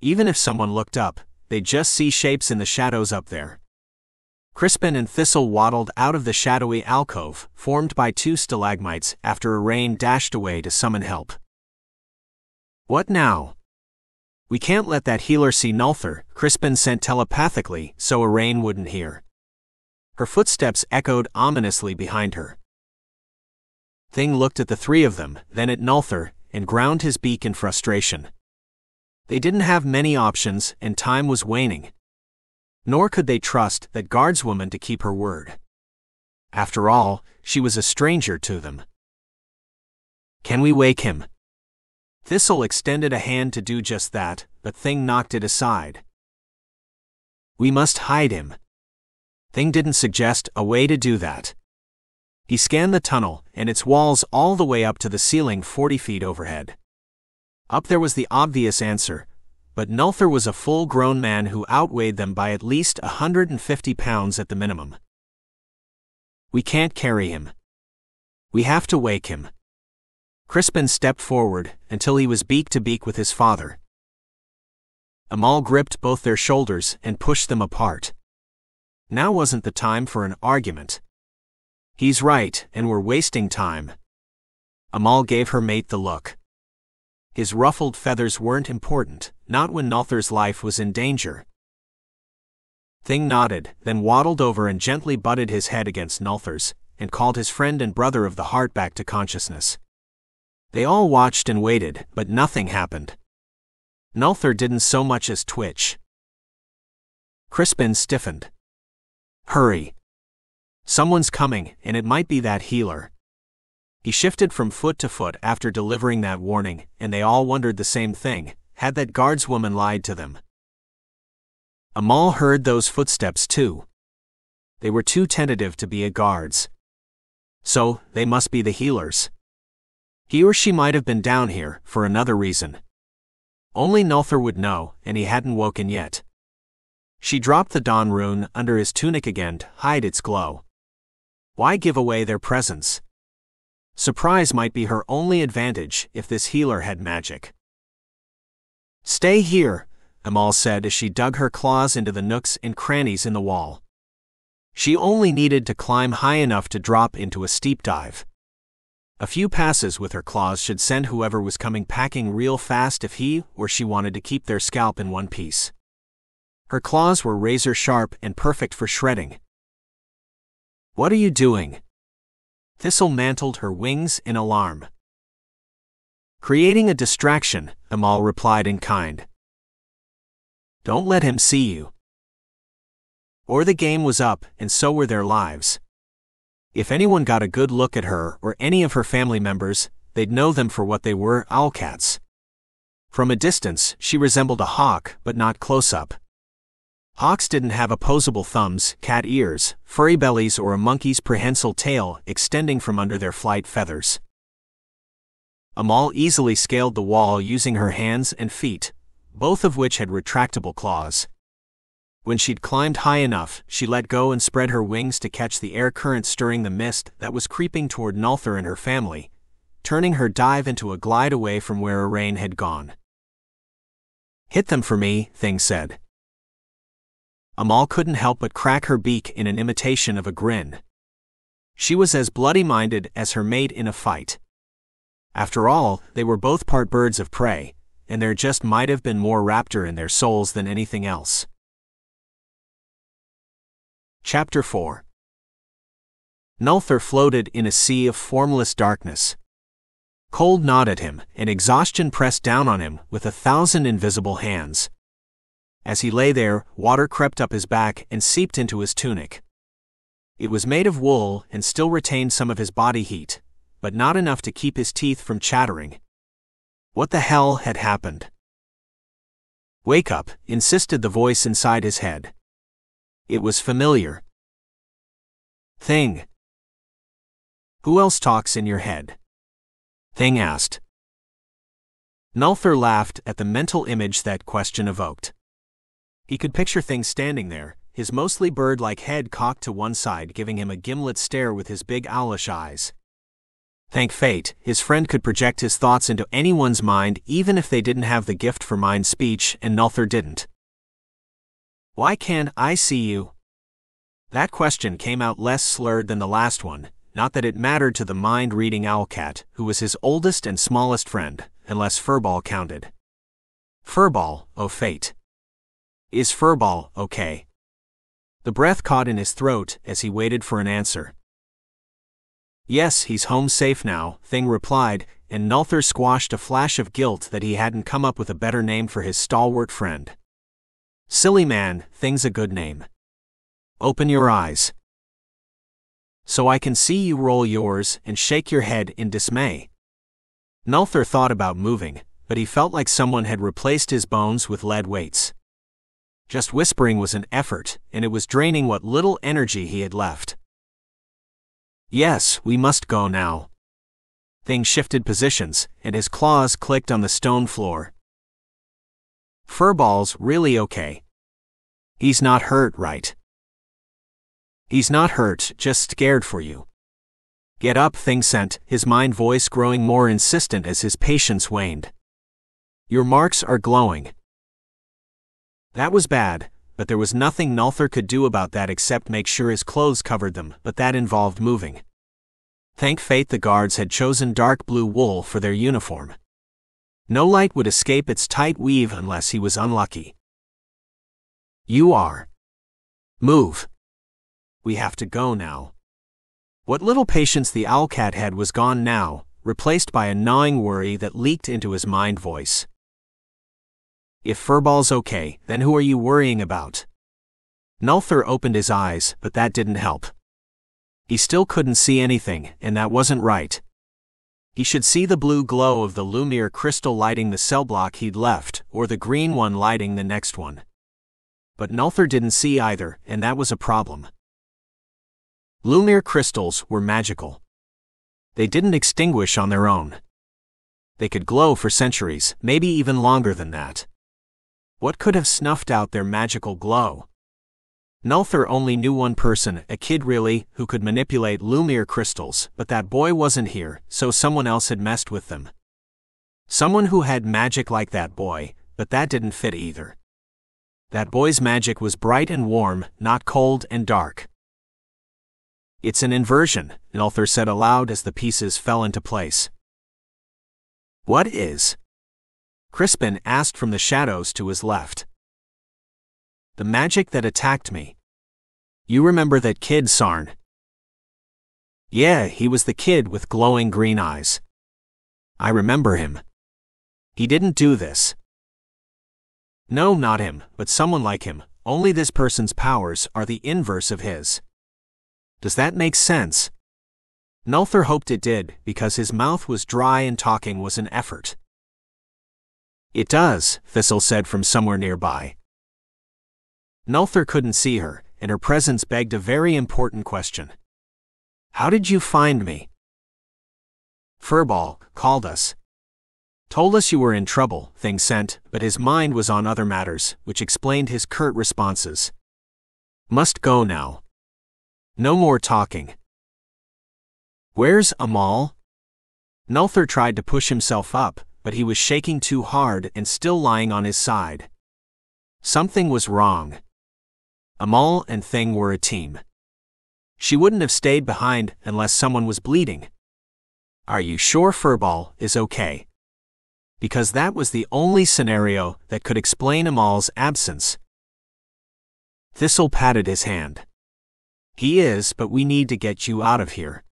Even if someone looked up, they'd just see shapes in the shadows up there. Crispin and Thistle waddled out of the shadowy alcove, formed by two stalagmites, after Arain dashed away to summon help. "What now?" "We can't let that healer see Nulthir," Crispin sent telepathically so Arain wouldn't hear. Her footsteps echoed ominously behind her. Thing looked at the three of them, then at Nulthir, and ground his beak in frustration. They didn't have many options, and time was waning. Nor could they trust that guardswoman to keep her word. After all, she was a stranger to them. "Can we wake him?" Thistle extended a hand to do just that, but Thing knocked it aside. "We must hide him." Thing didn't suggest a way to do that. He scanned the tunnel, and its walls all the way up to the ceiling 40 feet overhead. Up there was the obvious answer, but Nulthir was a full-grown man who outweighed them by at least 150 pounds at the minimum. "We can't carry him. We have to wake him." Crispin stepped forward until he was beak to beak with his father. Amal gripped both their shoulders and pushed them apart. Now wasn't the time for an argument. "He's right, and we're wasting time." Amal gave her mate the look. His ruffled feathers weren't important, not when Nulthir's life was in danger. Thing nodded, then waddled over and gently butted his head against Nulthir's, and called his friend and brother of the heart back to consciousness. They all watched and waited, but nothing happened. Nulthir didn't so much as twitch. Crispin stiffened. "Hurry. Someone's coming, and it might be that healer." He shifted from foot to foot after delivering that warning, and they all wondered the same thing: had that guardswoman lied to them? Amal heard those footsteps too. They were too tentative to be a guard's. So, they must be the healers. He or she might have been down here for another reason. Only Nulthir would know, and he hadn't woken yet. She dropped the dawn rune under his tunic again to hide its glow. Why give away their presence? Surprise might be her only advantage if this healer had magic. "Stay here," Amal said as she dug her claws into the nooks and crannies in the wall. She only needed to climb high enough to drop into a steep dive. A few passes with her claws should send whoever was coming packing real fast if he or she wanted to keep their scalp in one piece. Her claws were razor sharp and perfect for shredding. "What are you doing?" Thistle mantled her wings in alarm. "Creating a distraction," Amal replied in kind. "Don't let him see you." Or the game was up, and so were their lives. If anyone got a good look at her or any of her family members, they'd know them for what they were: OwlCats. From a distance, she resembled a hawk, but not close up. Hawks didn't have opposable thumbs, cat ears, furry bellies, or a monkey's prehensile tail extending from under their flight feathers. Amal easily scaled the wall using her hands and feet, both of which had retractable claws. When she'd climbed high enough, she let go and spread her wings to catch the air current stirring the mist that was creeping toward Nulthir and her family, turning her dive into a glide away from where Arain had gone. "Hit them for me," Thing said. Amal couldn't help but crack her beak in an imitation of a grin. She was as bloody-minded as her mate in a fight. After all, they were both part birds of prey, and there just might have been more raptor in their souls than anything else. Chapter 4. Nulthir floated in a sea of formless darkness. Cold gnawed at him, and exhaustion pressed down on him with 1,000 invisible hands. As he lay there, water crept up his back and seeped into his tunic. It was made of wool and still retained some of his body heat, but not enough to keep his teeth from chattering. What the hell had happened? "Wake up," insisted the voice inside his head. It was familiar. "Thing. Who else talks in your head?" Thing asked. Nulthir laughed at the mental image that question evoked. He could picture Thing standing there, his mostly bird-like head cocked to one side, giving him a gimlet stare with his big owlish eyes. Thank fate, his friend could project his thoughts into anyone's mind even if they didn't have the gift for mind speech, and Nulthir didn't. "Why can't I see you?" That question came out less slurred than the last one, not that it mattered to the mind-reading OwlCat, who was his oldest and smallest friend, unless Furball counted. Furball, oh fate. Is Furball okay? The breath caught in his throat as he waited for an answer. "Yes, he's home safe now," Thing replied, and Nulthir squashed a flash of guilt that he hadn't come up with a better name for his stalwart friend. "Silly man, Thing's a good name. Open your eyes. So I can see you roll yours and shake your head in dismay." Nulthir thought about moving, but he felt like someone had replaced his bones with lead weights. Just whispering was an effort, and it was draining what little energy he had left. "Yes, we must go now." Thing shifted positions, and his claws clicked on the stone floor. "Furball's really okay. He's not hurt, right?" "He's not hurt, just scared for you." "Get up," Thing sent, his mind voice growing more insistent as his patience waned. "Your marks are glowing." That was bad, but there was nothing Nulthir could do about that except make sure his clothes covered them, but that involved moving. Thank fate the guards had chosen dark blue wool for their uniform. No light would escape its tight weave unless he was unlucky. "You are. Move. We have to go now." What little patience the OwlCat had was gone now, replaced by a gnawing worry that leaked into his mind voice. "If Furball's okay, then who are you worrying about?" Nulthir opened his eyes, but that didn't help. He still couldn't see anything, and that wasn't right. He should see the blue glow of the Lumir crystal lighting the cell block he'd left, or the green one lighting the next one. But Nulthir didn't see either, and that was a problem. Lumir crystals were magical. They didn't extinguish on their own. They could glow for centuries, maybe even longer than that. What could have snuffed out their magical glow? Nulthir only knew one person, a kid really, who could manipulate Lumir crystals, but that boy wasn't here, so someone else had messed with them. Someone who had magic like that boy, but that didn't fit either. That boy's magic was bright and warm, not cold and dark. "It's an inversion," Nulthir said aloud as the pieces fell into place. "What is?" Crispin asked from the shadows to his left. "The magic that attacked me. You remember that kid, Sarn?" "Yeah, he was the kid with glowing green eyes. I remember him. He didn't do this." "No, not him, but someone like him, only this person's powers are the inverse of his." "Does that make sense?" Nulthir hoped it did, because his mouth was dry and talking was an effort. "It does," Thistle said from somewhere nearby. Nulthir couldn't see her, and her presence begged a very important question. How did you find me? Furball called us. Told us you were in trouble, Thing sent, but his mind was on other matters, which explained his curt responses. Must go now. No more talking. Where's Amal? Nulthir tried to push himself up, but he was shaking too hard and still lying on his side. Something was wrong. Amal and Thing were a team. She wouldn't have stayed behind unless someone was bleeding. Are you sure Furball is okay? Because that was the only scenario that could explain Amal's absence. Thistle patted his hand. He is, but we need to get you out of here.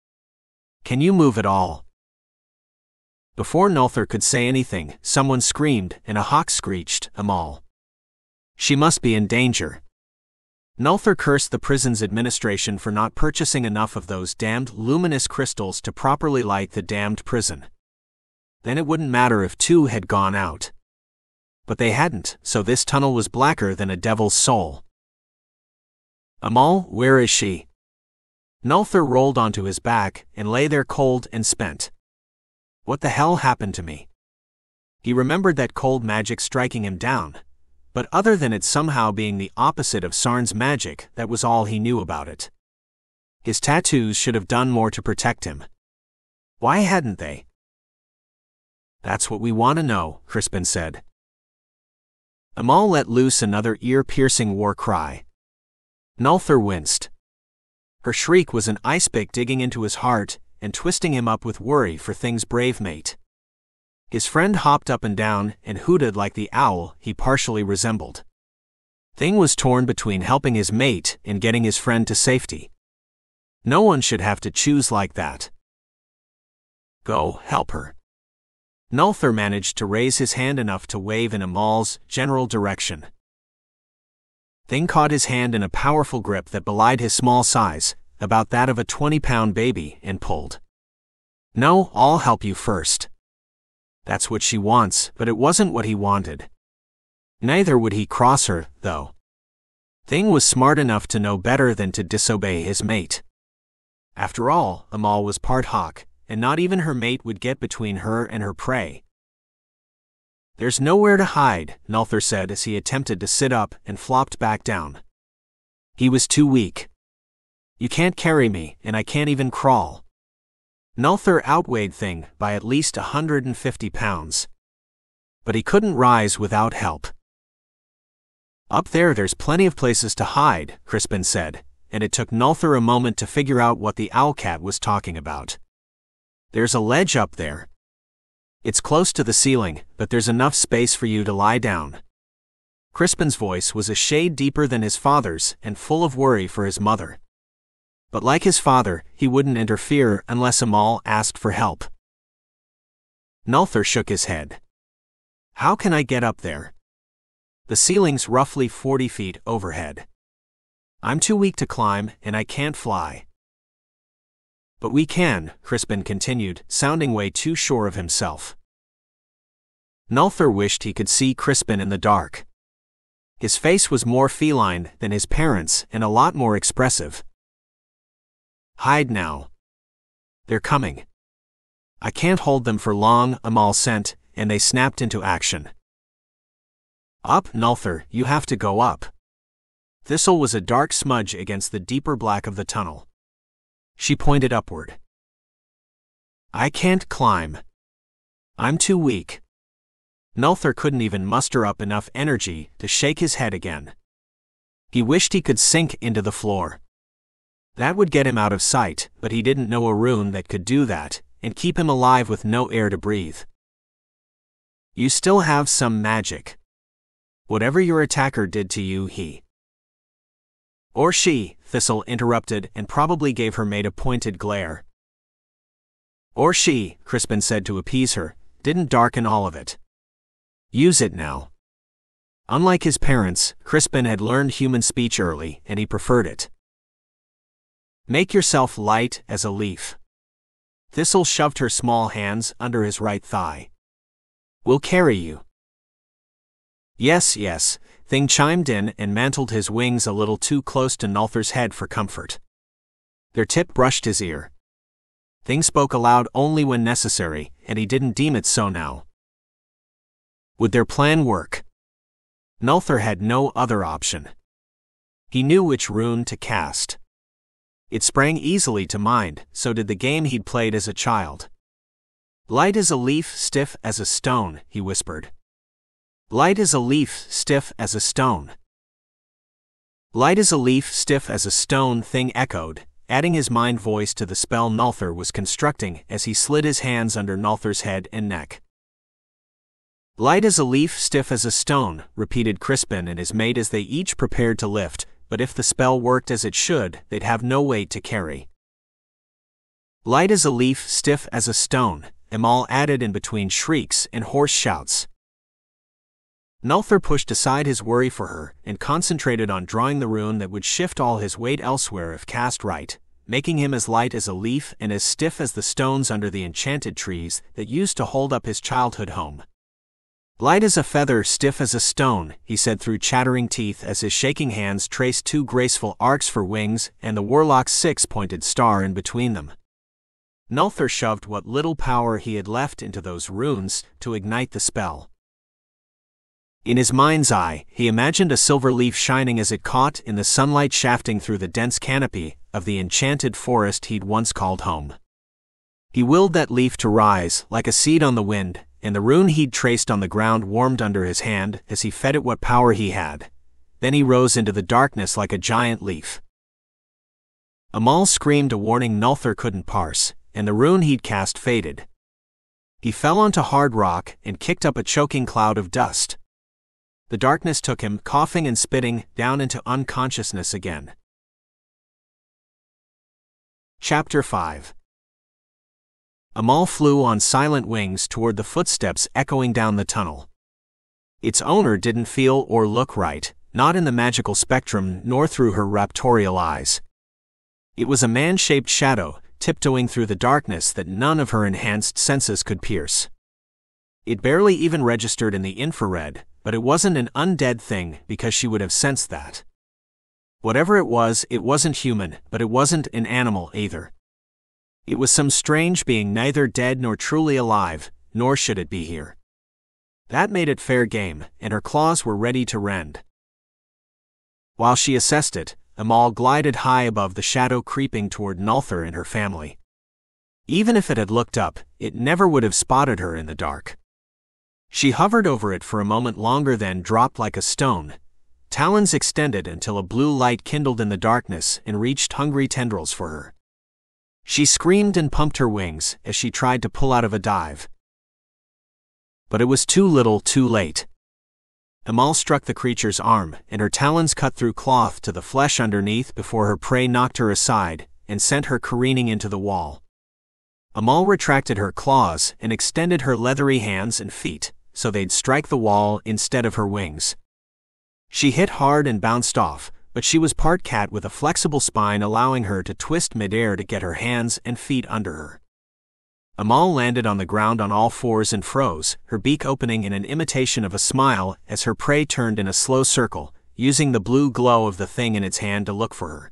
Can you move at all? Before Nulthir could say anything, someone screamed and a hawk screeched, Amal. She must be in danger. Nulthir cursed the prison's administration for not purchasing enough of those damned luminous crystals to properly light the damned prison. Then it wouldn't matter if 2 had gone out. But they hadn't, so this tunnel was blacker than a devil's soul. Amal, where is she? Nulthir rolled onto his back and lay there cold and spent. What the hell happened to me? He remembered that cold magic striking him down, but other than it somehow being the opposite of Sarn's magic, that was all he knew about it. His tattoos should have done more to protect him. Why hadn't they? That's what we want to know, Crispin said. Amal let loose another ear-piercing war cry. Nulthir winced. Her shriek was an ice pick digging into his heart and twisting him up with worry for Thing's brave mate. His friend hopped up and down and hooted like the owl he partially resembled. Thing was torn between helping his mate and getting his friend to safety. No one should have to choose like that. Go, help her. Nulthir managed to raise his hand enough to wave in Amal's general direction. Thing caught his hand in a powerful grip that belied his small size, about that of a 20-pound baby, and pulled. No, I'll help you first. That's what she wants, but it wasn't what he wanted. Neither would he cross her, though. Thing was smart enough to know better than to disobey his mate. After all, Amal was part hawk, and not even her mate would get between her and her prey. There's nowhere to hide, Nulthir said as he attempted to sit up and flopped back down. He was too weak. You can't carry me, and I can't even crawl. Nulthir outweighed Thing by at least 150 pounds. But he couldn't rise without help. Up there's plenty of places to hide, Crispin said, and it took Nulthir a moment to figure out what the OwlCat was talking about. There's a ledge up there. It's close to the ceiling, but there's enough space for you to lie down. Crispin's voice was a shade deeper than his father's and full of worry for his mother. But like his father, he wouldn't interfere unless Amal asked for help. Nulthir shook his head. How can I get up there? The ceiling's roughly 40 feet overhead. I'm too weak to climb, and I can't fly. But we can, Crispin continued, sounding way too sure of himself. Nulthir wished he could see Crispin in the dark. His face was more feline than his parents' and a lot more expressive. Hide now. They're coming. I can't hold them for long, Amal sent, and they snapped into action. Up, Nulthir, you have to go up. Thistle was a dark smudge against the deeper black of the tunnel. She pointed upward. I can't climb. I'm too weak. Nulthir couldn't even muster up enough energy to shake his head again. He wished he could sink into the floor. That would get him out of sight, but he didn't know a rune that could do that, and keep him alive with no air to breathe. You still have some magic. Whatever your attacker did to you, he or she, Thistle interrupted and probably gave her mate a pointed glare. Or she, Crispin said to appease her, didn't darken all of it. Use it now. Unlike his parents, Crispin had learned human speech early, and he preferred it. Make yourself light as a leaf. Thistle shoved her small hands under his right thigh. We'll carry you. Yes, Thing chimed in and mantled his wings a little too close to Nulthir's head for comfort. Their tip brushed his ear. Thing spoke aloud only when necessary, and he didn't deem it so now. Would their plan work? Nulthir had no other option. He knew which rune to cast. It sprang easily to mind, so did the game he'd played as a child. Light as a leaf, stiff as a stone, he whispered. Light as a leaf, stiff as a stone. Light as a leaf, stiff as a stone, Thing echoed, adding his mind voice to the spell Nulthir was constructing as he slid his hands under Nulthir's head and neck. Light as a leaf, stiff as a stone, repeated Crispin and his mate as they each prepared to lift, but if the spell worked as it should, they'd have no weight to carry. Light as a leaf, stiff as a stone, Amal added in between shrieks and hoarse shouts. Nulthir pushed aside his worry for her and concentrated on drawing the rune that would shift all his weight elsewhere if cast right, making him as light as a leaf and as stiff as the stones under the enchanted trees that used to hold up his childhood home. Light as a feather, stiff as a stone, he said through chattering teeth as his shaking hands traced 2 graceful arcs for wings and the warlock's 6-pointed star in between them. Nulthir shoved what little power he had left into those runes to ignite the spell. In his mind's eye, he imagined a silver leaf shining as it caught in the sunlight shafting through the dense canopy of the enchanted forest he'd once called home. He willed that leaf to rise like a seed on the wind, and the rune he'd traced on the ground warmed under his hand as he fed it what power he had. Then he rose into the darkness like a giant leaf. Amal screamed a warning Nulthir couldn't parse, and the rune he'd cast faded. He fell onto hard rock and kicked up a choking cloud of dust. The darkness took him, coughing and spitting, down into unconsciousness again. Chapter 5. Amal flew on silent wings toward the footsteps echoing down the tunnel. Its owner didn't feel or look right, not in the magical spectrum nor through her raptorial eyes. It was a man-shaped shadow, tiptoeing through the darkness that none of her enhanced senses could pierce. It barely even registered in the infrared, but it wasn't an undead thing because she would have sensed that. Whatever it wasn't human, but it wasn't an animal either. It was some strange being neither dead nor truly alive, nor should it be here. That made it fair game, and her claws were ready to rend. While she assessed it, Amal glided high above the shadow creeping toward Nulthir and her family. Even if it had looked up, it never would have spotted her in the dark. She hovered over it for a moment longer, then dropped like a stone, talons extended until a blue light kindled in the darkness and reached hungry tendrils for her. She screamed and pumped her wings as she tried to pull out of a dive. But it was too little, too late. Amal struck the creature's arm, and her talons cut through cloth to the flesh underneath before her prey knocked her aside and sent her careening into the wall. Amal retracted her claws and extended her leathery hands and feet so they'd strike the wall instead of her wings. She hit hard and bounced off, but she was part cat with a flexible spine allowing her to twist midair to get her hands and feet under her. Amal landed on the ground on all fours and froze, her beak opening in an imitation of a smile as her prey turned in a slow circle, using the blue glow of the thing in its hand to look for her.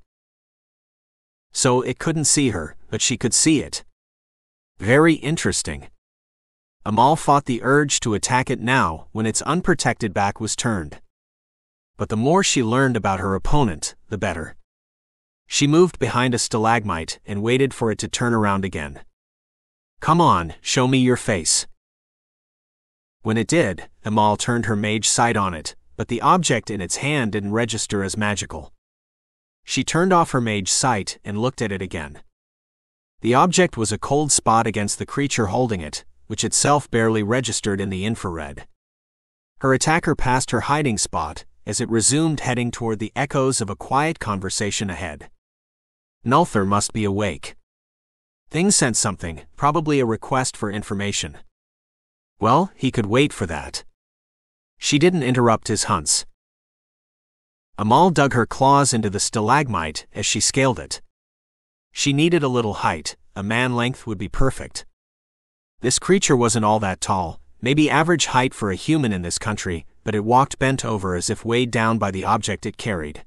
So it couldn't see her, but she could see it. Very interesting. Amal fought the urge to attack it now when its unprotected back was turned. But the more she learned about her opponent, the better. She moved behind a stalagmite and waited for it to turn around again. Come on, show me your face. When it did, Amal turned her mage sight on it, but the object in its hand didn't register as magical. She turned off her mage sight and looked at it again. The object was a cold spot against the creature holding it, which itself barely registered in the infrared. Her attacker passed her hiding spot as it resumed heading toward the echoes of a quiet conversation ahead. Nulthir must be awake. Thing sent something, probably a request for information. Well, he could wait for that. She didn't interrupt his hunts. Amal dug her claws into the stalagmite as she scaled it. She needed a little height, a man length would be perfect. This creature wasn't all that tall, maybe average height for a human in this country, but it walked bent over as if weighed down by the object it carried.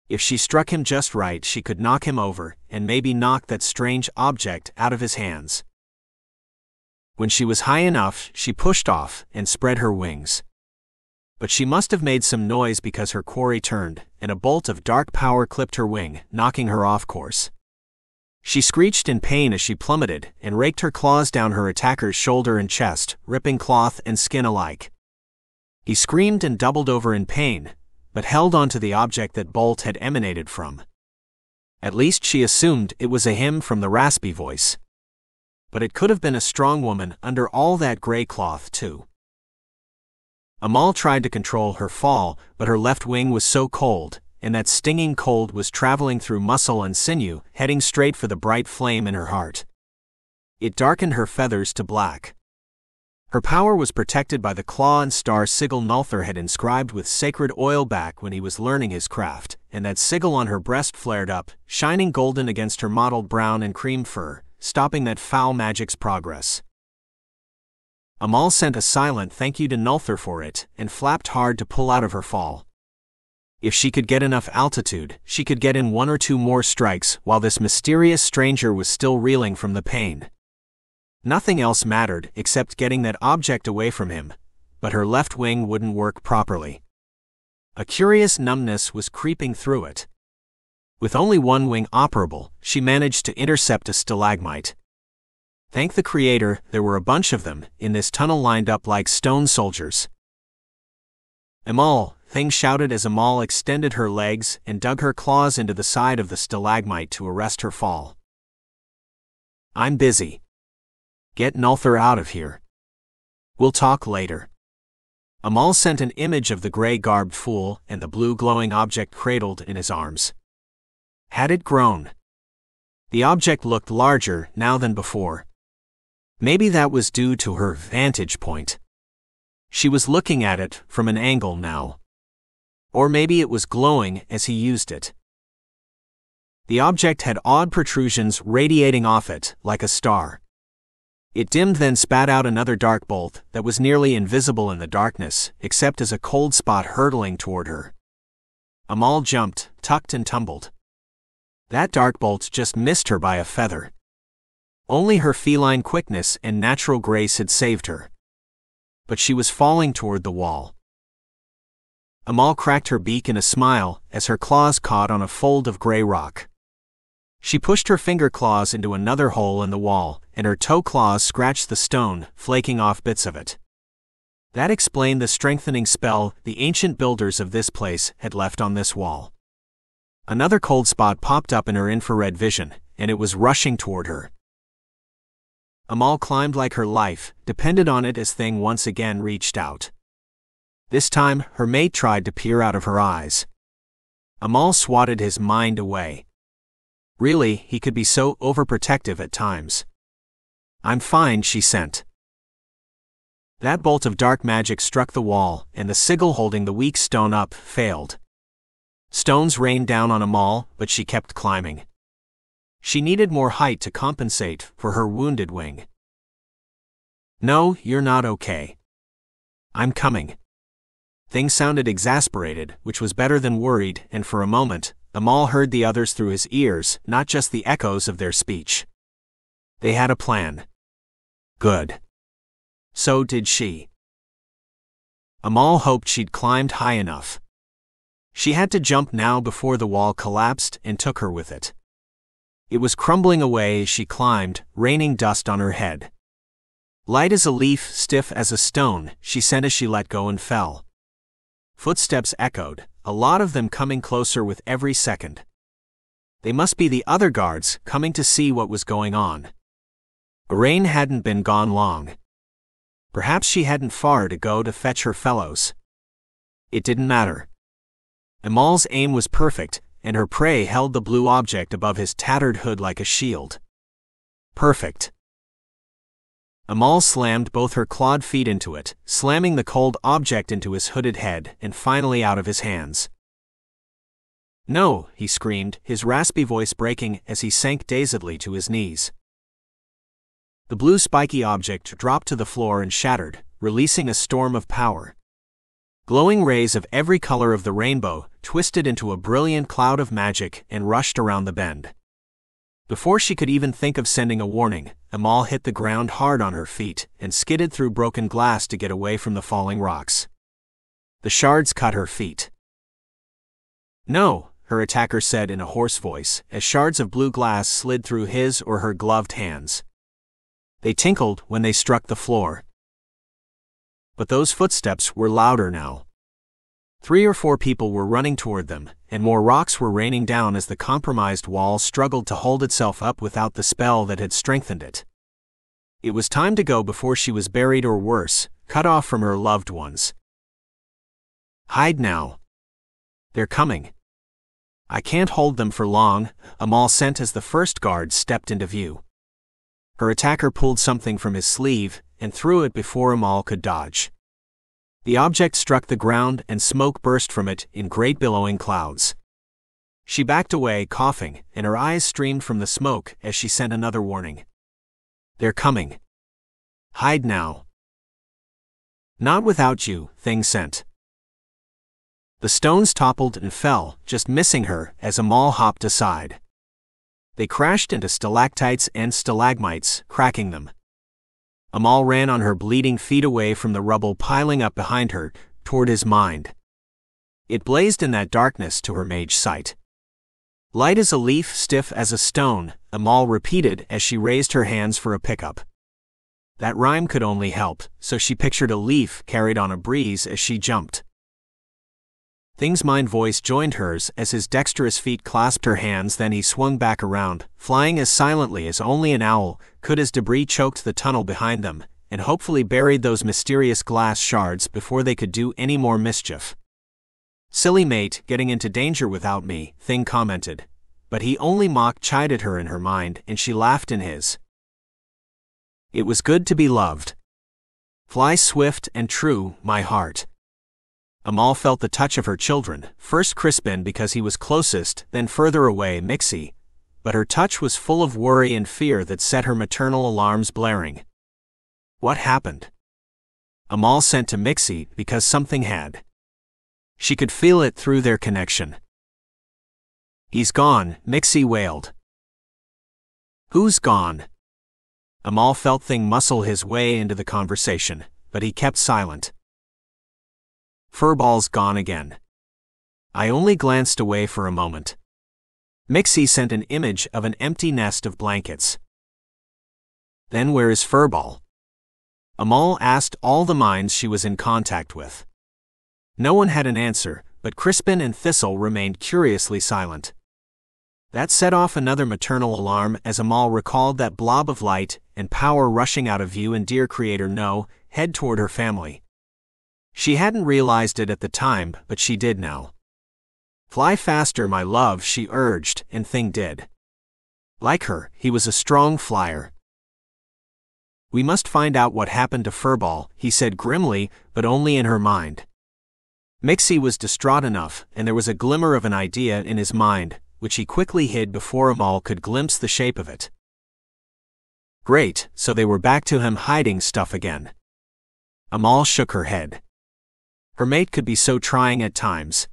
If she struck him just right, she could knock him over, and maybe knock that strange object out of his hands. When she was high enough, she pushed off and spread her wings. But she must have made some noise because her quarry turned, and a bolt of dark power clipped her wing, knocking her off course. She screeched in pain as she plummeted, and raked her claws down her attacker's shoulder and chest, ripping cloth and skin alike. He screamed and doubled over in pain, but held on to the object that bolt had emanated from. At least she assumed it was a hymn from the raspy voice. But it could have been a strong woman under all that gray cloth, too. Amal tried to control her fall, but her left wing was so cold, and that stinging cold was traveling through muscle and sinew, heading straight for the bright flame in her heart. It darkened her feathers to black. Her power was protected by the claw and star sigil Nulthir had inscribed with sacred oil back when he was learning his craft, and that sigil on her breast flared up, shining golden against her mottled brown and cream fur, stopping that foul magic's progress. Amal sent a silent thank you to Nulthir for it, and flapped hard to pull out of her fall. If she could get enough altitude, she could get in 1 or 2 more strikes while this mysterious stranger was still reeling from the pain. Nothing else mattered except getting that object away from him, but her left wing wouldn't work properly. A curious numbness was creeping through it. With only one wing operable, she managed to intercept a stalagmite. Thank the Creator, there were a bunch of them in this tunnel lined up like stone soldiers. Amal, Thing shouted as Amal extended her legs and dug her claws into the side of the stalagmite to arrest her fall. I'm busy. Get Nulthir out of here. We'll talk later. Amal sent an image of the gray-garbed fool and the blue glowing object cradled in his arms. Had it grown? The object looked larger now than before. Maybe that was due to her vantage point. She was looking at it from an angle now. Or maybe it was glowing as he used it. The object had odd protrusions radiating off it, like a star. It dimmed, then spat out another dark bolt that was nearly invisible in the darkness, except as a cold spot hurtling toward her. Amal jumped, tucked and tumbled. That dark bolt just missed her by a feather. Only her feline quickness and natural grace had saved her. But she was falling toward the wall. Amal cracked her beak in a smile as her claws caught on a fold of gray rock. She pushed her finger claws into another hole in the wall, and her toe claws scratched the stone, flaking off bits of it. That explained the strengthening spell the ancient builders of this place had left on this wall. Another cold spot popped up in her infrared vision, and it was rushing toward her. Amal climbed like her life depended on it as Thing once again reached out. This time, her mate tried to peer out of her eyes. Amal swatted his mind away. Really, he could be so overprotective at times. I'm fine, she sent. That bolt of dark magic struck the wall, and the sigil holding the weak stone up failed. Stones rained down on Amal, but she kept climbing. She needed more height to compensate for her wounded wing. No, you're not okay. I'm coming. Thing sounded exasperated, which was better than worried, and for a moment, Amal heard the others through his ears, not just the echoes of their speech. They had a plan. Good. So did she. Amal hoped she'd climbed high enough. She had to jump now before the wall collapsed and took her with it. It was crumbling away as she climbed, raining dust on her head. Light as a leaf, stiff as a stone, she sent as she let go and fell. Footsteps echoed, a lot of them coming closer with every second. They must be the other guards coming to see what was going on. Rain hadn't been gone long. Perhaps she hadn't far to go to fetch her fellows. It didn't matter. Amal's aim was perfect, and her prey held the blue object above his tattered hood like a shield. Perfect. Amal slammed both her clawed feet into it, slamming the cold object into his hooded head and finally out of his hands. No, he screamed, his raspy voice breaking as he sank dazedly to his knees. The blue spiky object dropped to the floor and shattered, releasing a storm of power. Glowing rays of every color of the rainbow twisted into a brilliant cloud of magic and rushed around the bend. Before she could even think of sending a warning, Amal hit the ground hard on her feet and skidded through broken glass to get away from the falling rocks. The shards cut her feet. "No," her attacker said in a hoarse voice, as shards of blue glass slid through his or her gloved hands. They tinkled when they struck the floor. But those footsteps were louder now. 3 or 4 people were running toward them, and more rocks were raining down as the compromised wall struggled to hold itself up without the spell that had strengthened it. It was time to go before she was buried or worse, cut off from her loved ones. "Hide now. They're coming. I can't hold them for long," Amal sent as the first guard stepped into view. Her attacker pulled something from his sleeve and threw it before Amal could dodge. The object struck the ground and smoke burst from it in great billowing clouds. She backed away, coughing, and her eyes streamed from the smoke as she sent another warning. "They're coming. Hide now." "Not without you," Thing sent. The stones toppled and fell, just missing her as Amal hopped aside. They crashed into stalactites and stalagmites, cracking them. Amal ran on her bleeding feet away from the rubble piling up behind her, toward his mind. It blazed in that darkness to her mage sight. "Light as a leaf, stiff as a stone," Amal repeated as she raised her hands for a pickup. That rhyme could only help, so she pictured a leaf carried on a breeze as she jumped. Thing's mind voice joined hers as his dexterous feet clasped her hands, then he swung back around, flying as silently as only an owl could as debris choked the tunnel behind them, and hopefully buried those mysterious glass shards before they could do any more mischief. "Silly mate, getting into danger without me," Thing commented, but he only mock-chided her in her mind, and she laughed in his. It was good to be loved. "Fly swift and true, my heart." Amal felt the touch of her children, first Crispin because he was closest, then further away Mixie, but her touch was full of worry and fear that set her maternal alarms blaring. What happened? Amal sent to Mixie because something had. She could feel it through their connection. "He's gone," Mixie wailed. "Who's gone?" Amal felt Thing muscle his way into the conversation, but he kept silent. "Furball's gone again." I only glanced away for a moment. Mixie sent an image of an empty nest of blankets. "Then where is Furball?" Amal asked all the minds she was in contact with. No one had an answer, but Crispin and Thistle remained curiously silent. That set off another maternal alarm as Amal recalled that blob of light and power rushing out of view and dear creator no, head toward her family. She hadn't realized it at the time, but she did now. "Fly faster, my love," she urged, and Thing did. Like her, he was a strong flyer. "We must find out what happened to Furball," he said grimly, but only in her mind. Mixie was distraught enough, and there was a glimmer of an idea in his mind, which he quickly hid before Amal could glimpse the shape of it. Great, so they were back to him hiding stuff again. Amal shook her head. Her mate could be so trying at times.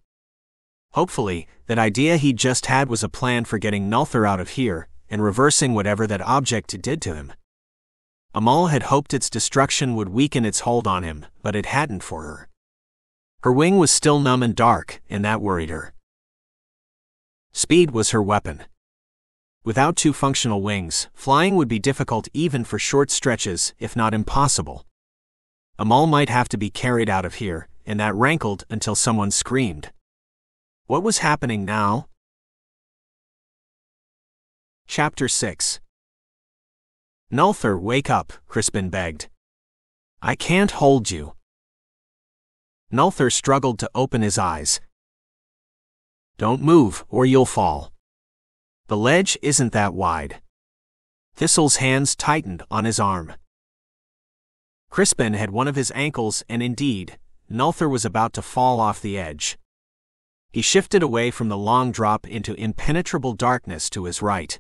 Hopefully, that idea he'd just had was a plan for getting Nulthir out of here, and reversing whatever that object did to him. Amal had hoped its destruction would weaken its hold on him, but it hadn't for her. Her wing was still numb and dark, and that worried her. Speed was her weapon. Without 2 functional wings, flying would be difficult even for short stretches, if not impossible. Amal might have to be carried out of here, and that rankled until someone screamed. What was happening now? Chapter 6. "Nulthir, wake up," Crispin begged. "I can't hold you." Nulthir struggled to open his eyes. "Don't move, or you'll fall. The ledge isn't that wide." Thistle's hands tightened on his arm. Crispin had one of his ankles, and indeed, Nulthir was about to fall off the edge. He shifted away from the long drop into impenetrable darkness to his right.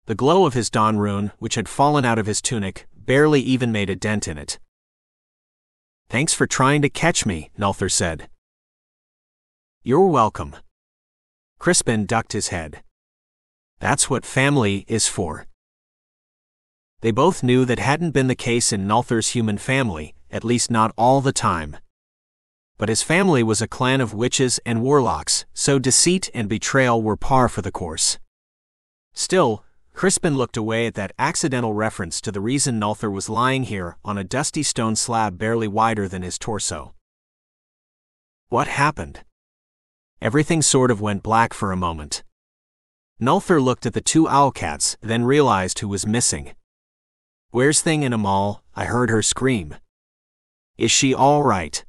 The glow of his dawn rune, which had fallen out of his tunic, barely even made a dent in it. Thanks for trying to catch me, Nulthir said. You're welcome. Crispin ducked his head. That's what family is for. They both knew that hadn't been the case in Nulthir's human family, at least not all the time. But his family was a clan of witches and warlocks, so deceit and betrayal were par for the course. Still, Crispin looked away at that accidental reference to the reason Nulthir was lying here on a dusty stone slab barely wider than his torso. What happened? Everything sort of went black for a moment. Nulthir looked at the two OwlCats, then realized who was missing. Where's Thing in 'em all? I heard her scream. Is she all right?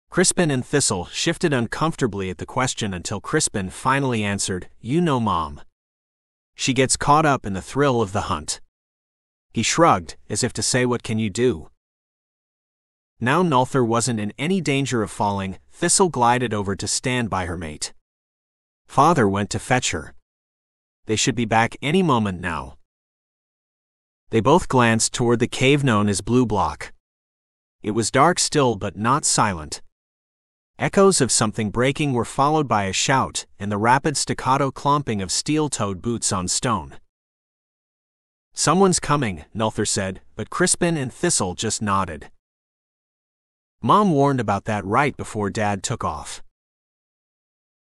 Crispin and Thistle shifted uncomfortably at the question until Crispin finally answered, You know Mom. She gets caught up in the thrill of the hunt. He shrugged, as if to say what can you do? Now Nulthir wasn't in any danger of falling. Thistle glided over to stand by her mate. Father went to fetch her. They should be back any moment now. They both glanced toward the cave known as Blue Block. It was dark still but not silent. Echoes of something breaking were followed by a shout and the rapid staccato clomping of steel-toed boots on stone. Someone's coming, Nulthir said, but Crispin and Thistle just nodded. Mom warned about that right before Dad took off.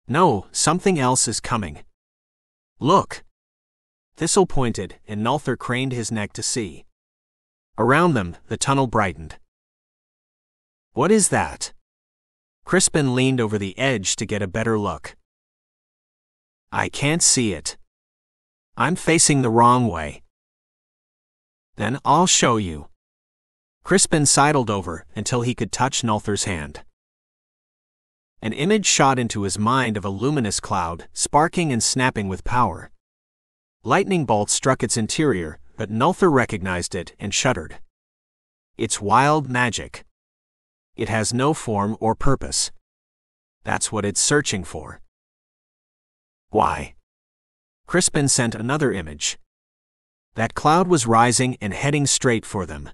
No, something else is coming. Look. Thistle pointed, and Nulthir craned his neck to see. Around them, the tunnel brightened. What is that? Crispin leaned over the edge to get a better look. I can't see it. I'm facing the wrong way. Then I'll show you. Crispin sidled over until he could touch Nulthir's hand. An image shot into his mind of a luminous cloud, sparking and snapping with power. Lightning bolts struck its interior, but Nulthir recognized it and shuddered. It's wild magic. It has no form or purpose. That's what it's searching for. Why? Crispin sent another image. That cloud was rising and heading straight for them.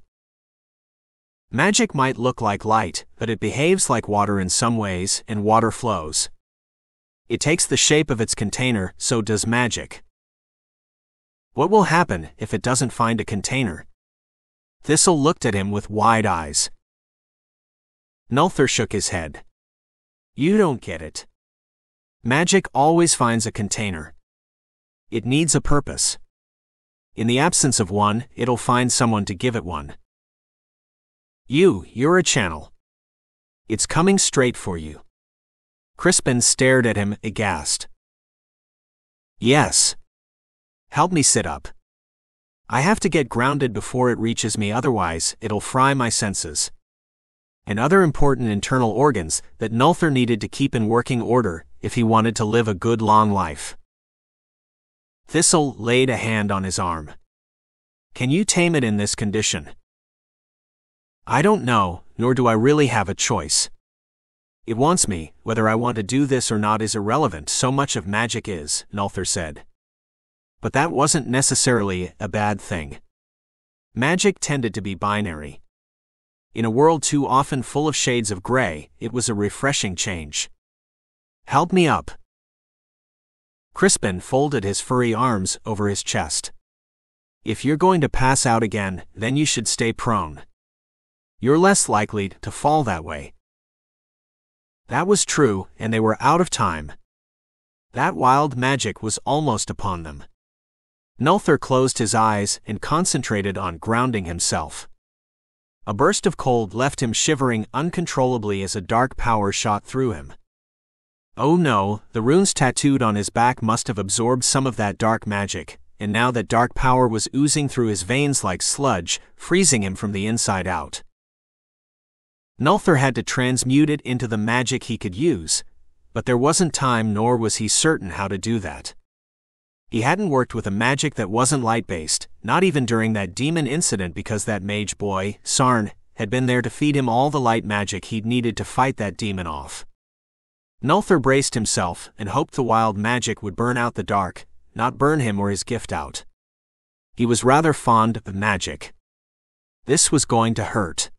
Magic might look like light, but it behaves like water in some ways, and water flows. It takes the shape of its container, so does magic. What will happen if it doesn't find a container? Thistle looked at him with wide eyes. Nulthir shook his head. You don't get it. Magic always finds a container. It needs a purpose. In the absence of one, it'll find someone to give it one. You're a channel. It's coming straight for you. Crispin stared at him, aghast. Yes. Help me sit up. I have to get grounded before it reaches me, otherwise it'll fry my senses. And other important internal organs that Nulthir needed to keep in working order if he wanted to live a good long life. Thistle laid a hand on his arm. Can you tame it in this condition? I don't know, nor do I really have a choice. It wants me, whether I want to do this or not is irrelevant, so much of magic is, Nulthir said. But that wasn't necessarily a bad thing. Magic tended to be binary. In a world too often full of shades of gray, it was a refreshing change. Help me up. Crispin folded his furry arms over his chest. If you're going to pass out again, then you should stay prone. You're less likely to fall that way. That was true, and they were out of time. That wild magic was almost upon them. Nulthir closed his eyes and concentrated on grounding himself. A burst of cold left him shivering uncontrollably as a dark power shot through him. Oh no, the runes tattooed on his back must have absorbed some of that dark magic, and now that dark power was oozing through his veins like sludge, freezing him from the inside out. Nulthir had to transmute it into the magic he could use, but there wasn't time, nor was he certain how to do that. He hadn't worked with a magic that wasn't light-based, not even during that demon incident, because that mage boy, Sarn, had been there to feed him all the light magic he'd needed to fight that demon off. Nulthir braced himself and hoped the wild magic would burn out the dark, not burn him or his gift out. He was rather fond of magic. This was going to hurt.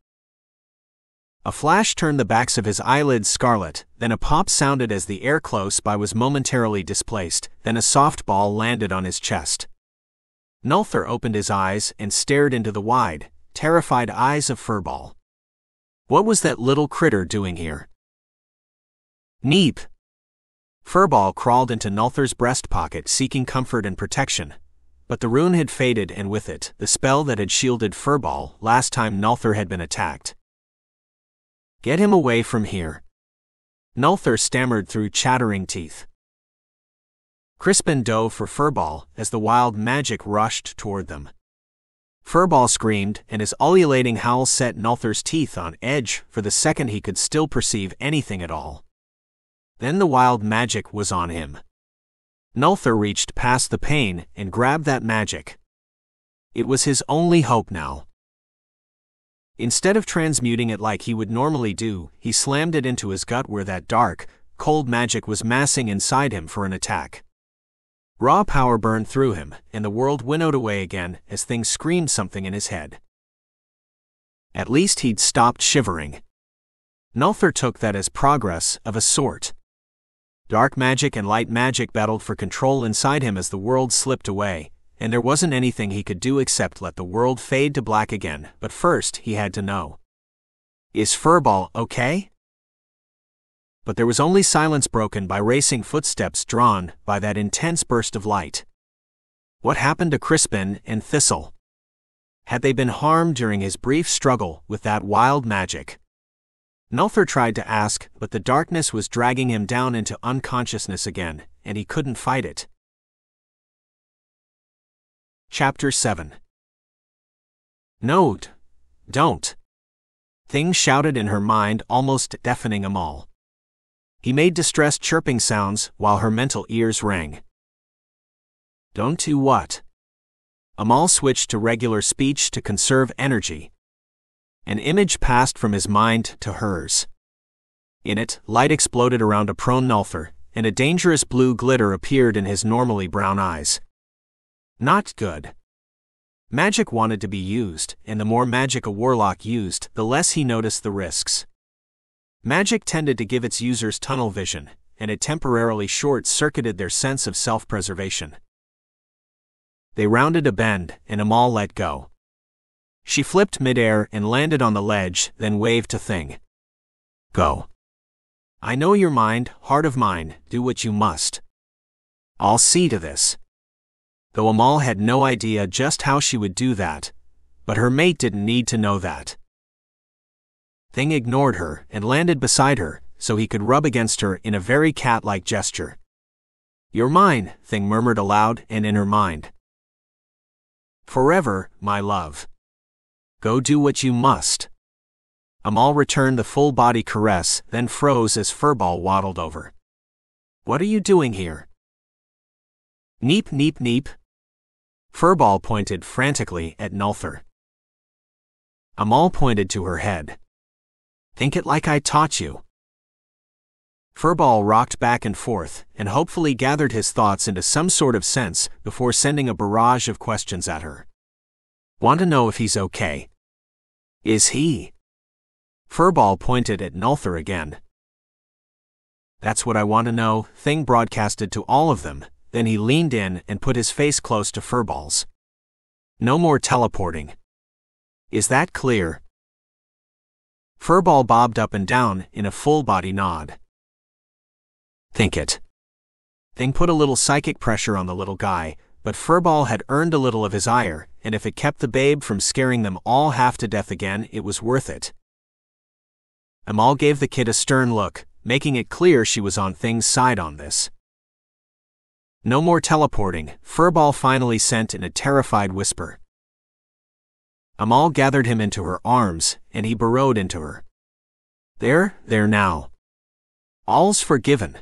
A flash turned the backs of his eyelids scarlet, then a pop sounded as the air close by was momentarily displaced, then a soft ball landed on his chest. Nulthir opened his eyes and stared into the wide, terrified eyes of Furball. What was that little critter doing here? Neep! Furball crawled into Nulthir's breast pocket seeking comfort and protection, but the rune had faded and with it, the spell that had shielded Furball last time Nulthir had been attacked. Get him away from here. Nulthir stammered through chattering teeth. Crispin dove for Furball as the wild magic rushed toward them. Furball screamed, and his ululating howl set Nulthir's teeth on edge for the second he could still perceive anything at all. Then the wild magic was on him. Nulthir reached past the pain and grabbed that magic. It was his only hope now. Instead of transmuting it like he would normally do, he slammed it into his gut where that dark, cold magic was massing inside him for an attack. Raw power burned through him, and the world winnowed away again as things screamed something in his head. At least he'd stopped shivering. Nulthir took that as progress of a sort. Dark magic and light magic battled for control inside him as the world slipped away, and there wasn't anything he could do except let the world fade to black again, but first he had to know. Is Furball okay? But there was only silence broken by racing footsteps drawn by that intense burst of light. What happened to Crispin and Thistle? Had they been harmed during his brief struggle with that wild magic? Nulthir tried to ask, but the darkness was dragging him down into unconsciousness again, and he couldn't fight it. Chapter 7. No, don't. Things shouted in her mind, almost deafening Amal. He made distressed chirping sounds while her mental ears rang. Don't do what? Amal switched to regular speech to conserve energy. An image passed from his mind to hers. In it, light exploded around a prone Nulthir, and a dangerous blue glitter appeared in his normally brown eyes. Not good. Magic wanted to be used, and the more magic a warlock used, the less he noticed the risks. Magic tended to give its users tunnel vision, and it temporarily short-circuited their sense of self-preservation. They rounded a bend, and Amal let go. She flipped midair and landed on the ledge, then waved to Thing. Go. I know your mind, heart of mine, do what you must. I'll see to this. Though Amal had no idea just how she would do that, but her mate didn't need to know that. Thing ignored her and landed beside her, so he could rub against her in a very cat-like gesture. You're mine, Thing murmured aloud and in her mind. Forever, my love. Go do what you must. Amal returned the full-body caress, then froze as Furball waddled over. What are you doing here? Neep, neep, neep. Furball pointed frantically at Nulthir. Amal pointed to her head. Think it like I taught you. Furball rocked back and forth, and hopefully gathered his thoughts into some sort of sense before sending a barrage of questions at her. Want to know if he's okay? Is he? Furball pointed at Nulthir again. That's what I want to know, Thing broadcasted to all of them. Then he leaned in and put his face close to Furball's. No more teleporting. Is that clear? Furball bobbed up and down in a full-body nod. Think it. Thing put a little psychic pressure on the little guy, but Furball had earned a little of his ire, and if it kept the babe from scaring them all half to death again, it was worth it. Amal gave the kid a stern look, making it clear she was on Thing's side on this. No more teleporting, Furball finally sent in a terrified whisper. Amal gathered him into her arms, and he burrowed into her. There now. All's forgiven.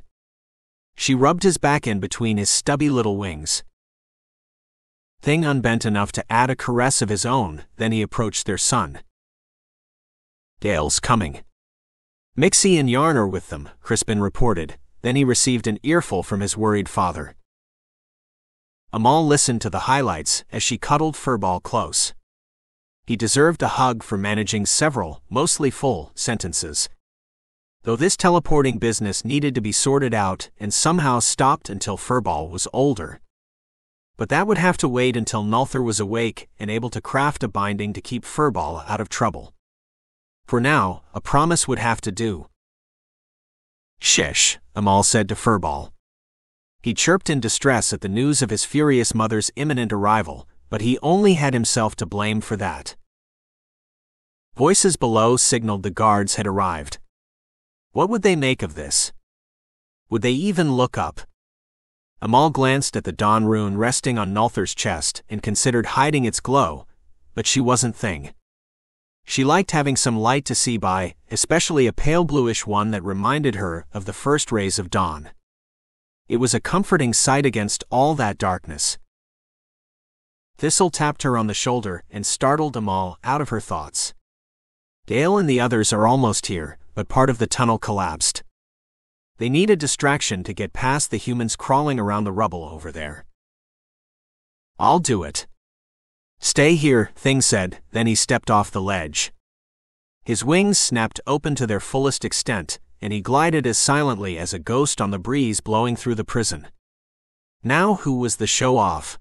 She rubbed his back in between his stubby little wings. Thing unbent enough to add a caress of his own, then he approached their son. Dale's coming. Mixie and Yarn are with them, Crispin reported, then he received an earful from his worried father. Amal listened to the highlights as she cuddled Furball close. He deserved a hug for managing several, mostly full, sentences. Though this teleporting business needed to be sorted out and somehow stopped until Furball was older. But that would have to wait until Nulthir was awake and able to craft a binding to keep Furball out of trouble. For now, a promise would have to do. Shish, Amal said to Furball. He chirped in distress at the news of his furious mother's imminent arrival, but he only had himself to blame for that. Voices below signaled the guards had arrived. What would they make of this? Would they even look up? Amal glanced at the dawn rune resting on Nulthir's chest and considered hiding its glow, but she wasn't thing. She liked having some light to see by, especially a pale bluish one that reminded her of the first rays of dawn. It was a comforting sight against all that darkness. Thistle tapped her on the shoulder and startled Amal out of her thoughts. Dale and the others are almost here, but part of the tunnel collapsed. They need a distraction to get past the humans crawling around the rubble over there. I'll do it. Stay here, Thing said, then he stepped off the ledge. His wings snapped open to their fullest extent, and he glided as silently as a ghost on the breeze blowing through the prison. Now who was the show-off?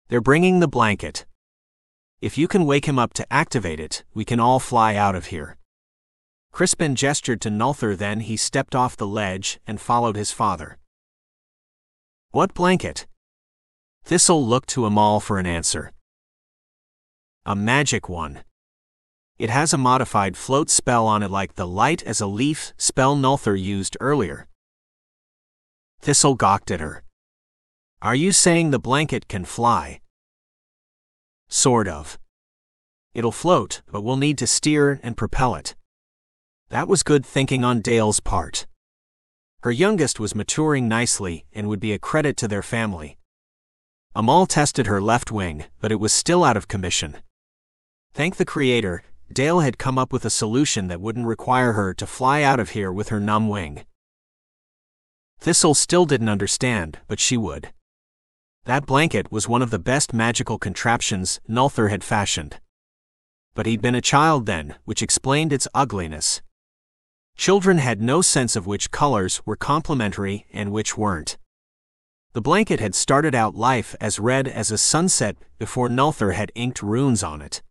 They're bringing the blanket. If you can wake him up to activate it, we can all fly out of here. Crispin gestured to Nulthir, then he stepped off the ledge and followed his father. What blanket? Thistle looked to Amal for an answer. A magic one. It has a modified float spell on it like the light as a leaf spell Nulthir used earlier. Thistle gawked at her. Are you saying the blanket can fly? Sort of. It'll float, but we'll need to steer and propel it. That was good thinking on Dale's part. Her youngest was maturing nicely and would be a credit to their family. Amal tested her left wing, but it was still out of commission. Thank the Creator, Dale had come up with a solution that wouldn't require her to fly out of here with her numb wing. Thistle still didn't understand, but she would. That blanket was one of the best magical contraptions Nulthir had fashioned. But he'd been a child then, which explained its ugliness. Children had no sense of which colors were complementary and which weren't. The blanket had started out life as red as a sunset before Nulthir had inked runes on it.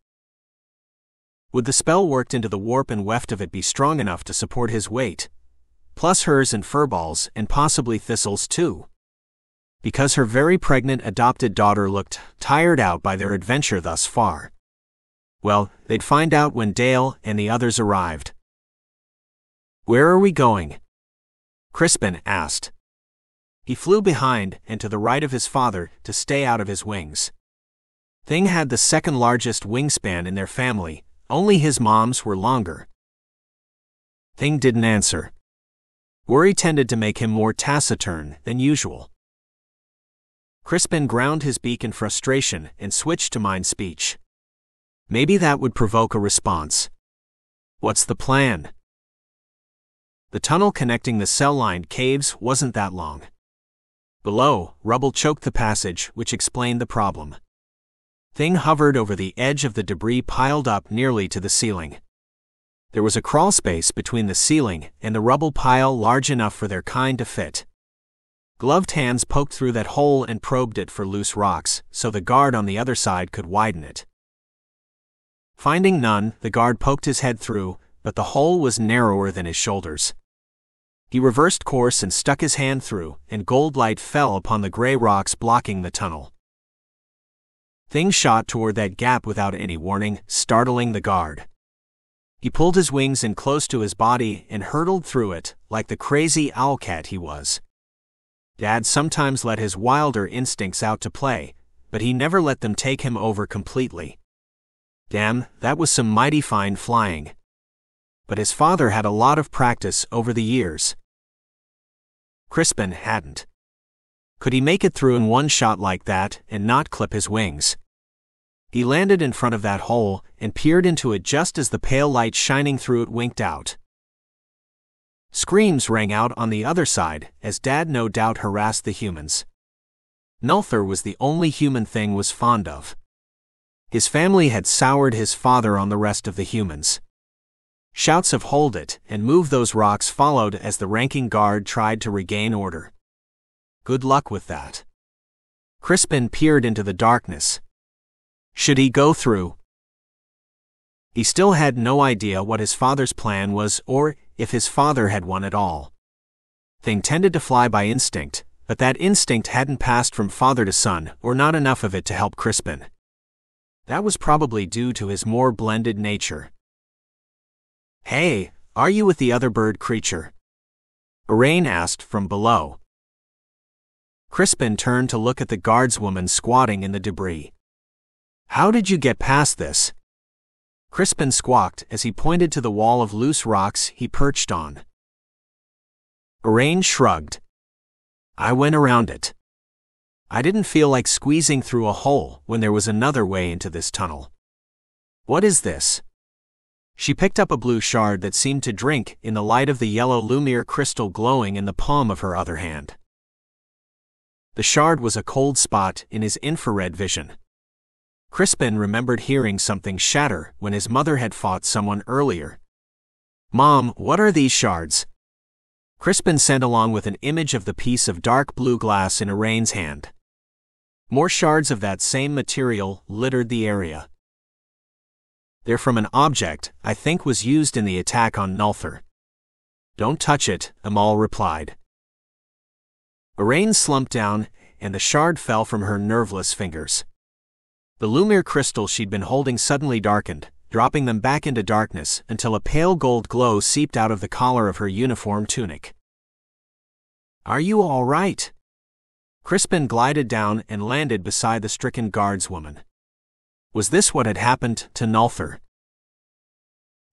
Would the spell worked into the warp and weft of it be strong enough to support his weight? Plus hers and Furball's and possibly Thistle's too. Because her very pregnant adopted daughter looked tired out by their adventure thus far. Well, they'd find out when Dale and the others arrived. Where are we going? Crispin asked. He flew behind and to the right of his father to stay out of his wings. Thing had the second largest wingspan in their family, only his mom's were longer. Thing didn't answer. Worry tended to make him more taciturn than usual. Crispin ground his beak in frustration and switched to mind speech. Maybe that would provoke a response. What's the plan? The tunnel connecting the cell-lined caves wasn't that long. Below, rubble choked the passage, which explained the problem. Thing hovered over the edge of the debris piled up nearly to the ceiling. There was a crawl space between the ceiling and the rubble pile large enough for their kind to fit. Gloved hands poked through that hole and probed it for loose rocks, so the guard on the other side could widen it. Finding none, the guard poked his head through, but the hole was narrower than his shoulders. He reversed course and stuck his hand through, and gold light fell upon the gray rocks blocking the tunnel. Thing shot toward that gap without any warning, startling the guard. He pulled his wings in close to his body and hurtled through it, like the crazy OwlCat he was. Dad sometimes let his wilder instincts out to play, but he never let them take him over completely. Damn, that was some mighty fine flying. But his father had a lot of practice over the years. Crispin hadn't. Could he make it through in one shot like that and not clip his wings? He landed in front of that hole and peered into it just as the pale light shining through it winked out. Screams rang out on the other side as Dad no doubt harassed the humans. Nulthir was the only human Thing was fond of. His family had soured his father on the rest of the humans. Shouts of "Hold it" and "Move those rocks" followed as the ranking guard tried to regain order. Good luck with that. Crispin peered into the darkness. Should he go through? He still had no idea what his father's plan was or if his father had one at all. Thing tended to fly by instinct, but that instinct hadn't passed from father to son, or not enough of it to help Crispin. That was probably due to his more blended nature. "Hey, are you with the other bird creature?" Arain asked from below. Crispin turned to look at the guardswoman squatting in the debris. "How did you get past this?" Crispin squawked as he pointed to the wall of loose rocks he perched on. Arain shrugged. "I went around it. I didn't feel like squeezing through a hole when there was another way into this tunnel." "What is this?" She picked up a blue shard that seemed to drink in the light of the yellow Lumir crystal glowing in the palm of her other hand. The shard was a cold spot in his infrared vision. Crispin remembered hearing something shatter when his mother had fought someone earlier. "Mom, what are these shards?" Crispin sent along with an image of the piece of dark blue glass in Arain's hand. More shards of that same material littered the area. "They're from an object I think was used in the attack on Nulthir." "Don't touch it," Amal replied. Arain slumped down, and the shard fell from her nerveless fingers. The Lumir crystal she'd been holding suddenly darkened, dropping them back into darkness until a pale gold glow seeped out of the collar of her uniform tunic. "Are you all right?" Crispin glided down and landed beside the stricken guardswoman. Was this what had happened to Nulthir?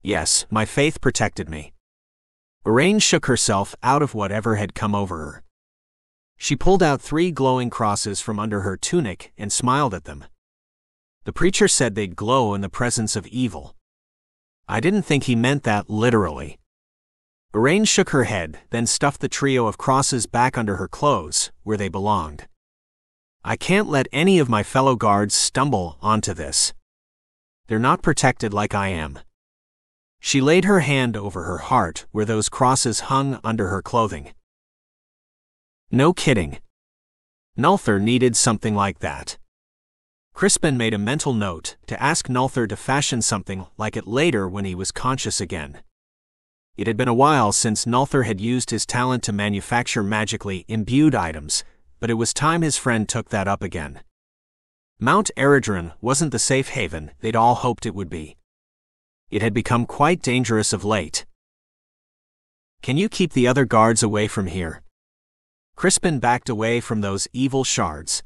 "Yes, my faith protected me." Arain shook herself out of whatever had come over her. She pulled out 3 glowing crosses from under her tunic and smiled at them. "The preacher said they'd glow in the presence of evil." "I didn't think he meant that literally." Arain shook her head, then stuffed the trio of crosses back under her clothes, where they belonged. "I can't let any of my fellow guards stumble onto this. They're not protected like I am." She laid her hand over her heart where those crosses hung under her clothing. No kidding. Nulthir needed something like that. Crispin made a mental note to ask Nulthir to fashion something like it later when he was conscious again. It had been a while since Nulthir had used his talent to manufacture magically imbued items, but it was time his friend took that up again. Mount Eredron wasn't the safe haven they'd all hoped it would be. It had become quite dangerous of late. "Can you keep the other guards away from here?" Crispin backed away from those evil shards.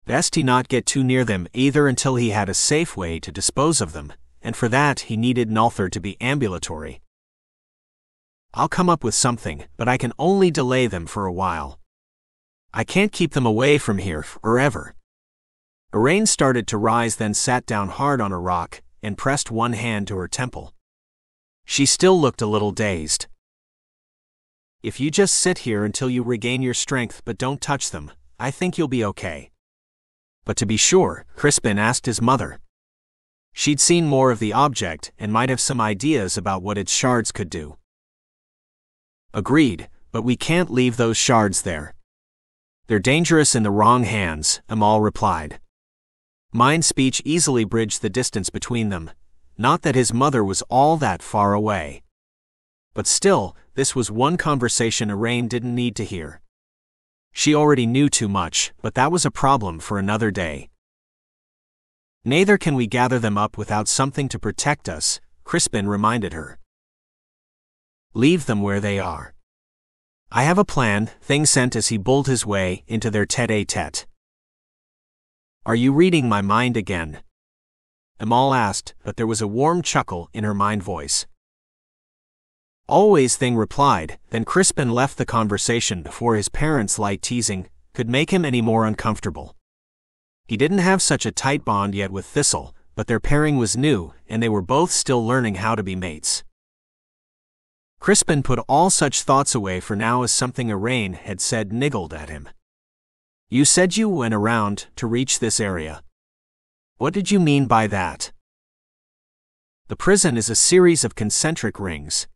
Best he not get too near them either until he had a safe way to dispose of them, and for that he needed Nulthir to be ambulatory. "I'll come up with something, but I can only delay them for a while. I can't keep them away from here forever." Arain started to rise, then sat down hard on a rock and pressed one hand to her temple. She still looked a little dazed. "If you just sit here until you regain your strength but don't touch them, I think you'll be okay." But to be sure, Crispin asked his mother. She'd seen more of the object and might have some ideas about what its shards could do. "Agreed, but we can't leave those shards there. They're dangerous in the wrong hands," Amal replied. Mind speech easily bridged the distance between them, not that his mother was all that far away. But still, this was one conversation Arain didn't need to hear. She already knew too much, but that was a problem for another day. "Neither can we gather them up without something to protect us," Crispin reminded her. "Leave them where they are. I have a plan," Thing sent as he bowled his way into their tete-a-tete. "Are you reading my mind again?" Amal asked, but there was a warm chuckle in her mind voice. "Always," Thing replied, then Crispin left the conversation before his parents' light teasing could make him any more uncomfortable. He didn't have such a tight bond yet with Thistle, but their pairing was new, and they were both still learning how to be mates. Crispin put all such thoughts away for now as something Arain had said niggled at him. "You said you went around to reach this area." What did you mean by that? The prison is a series of concentric rings.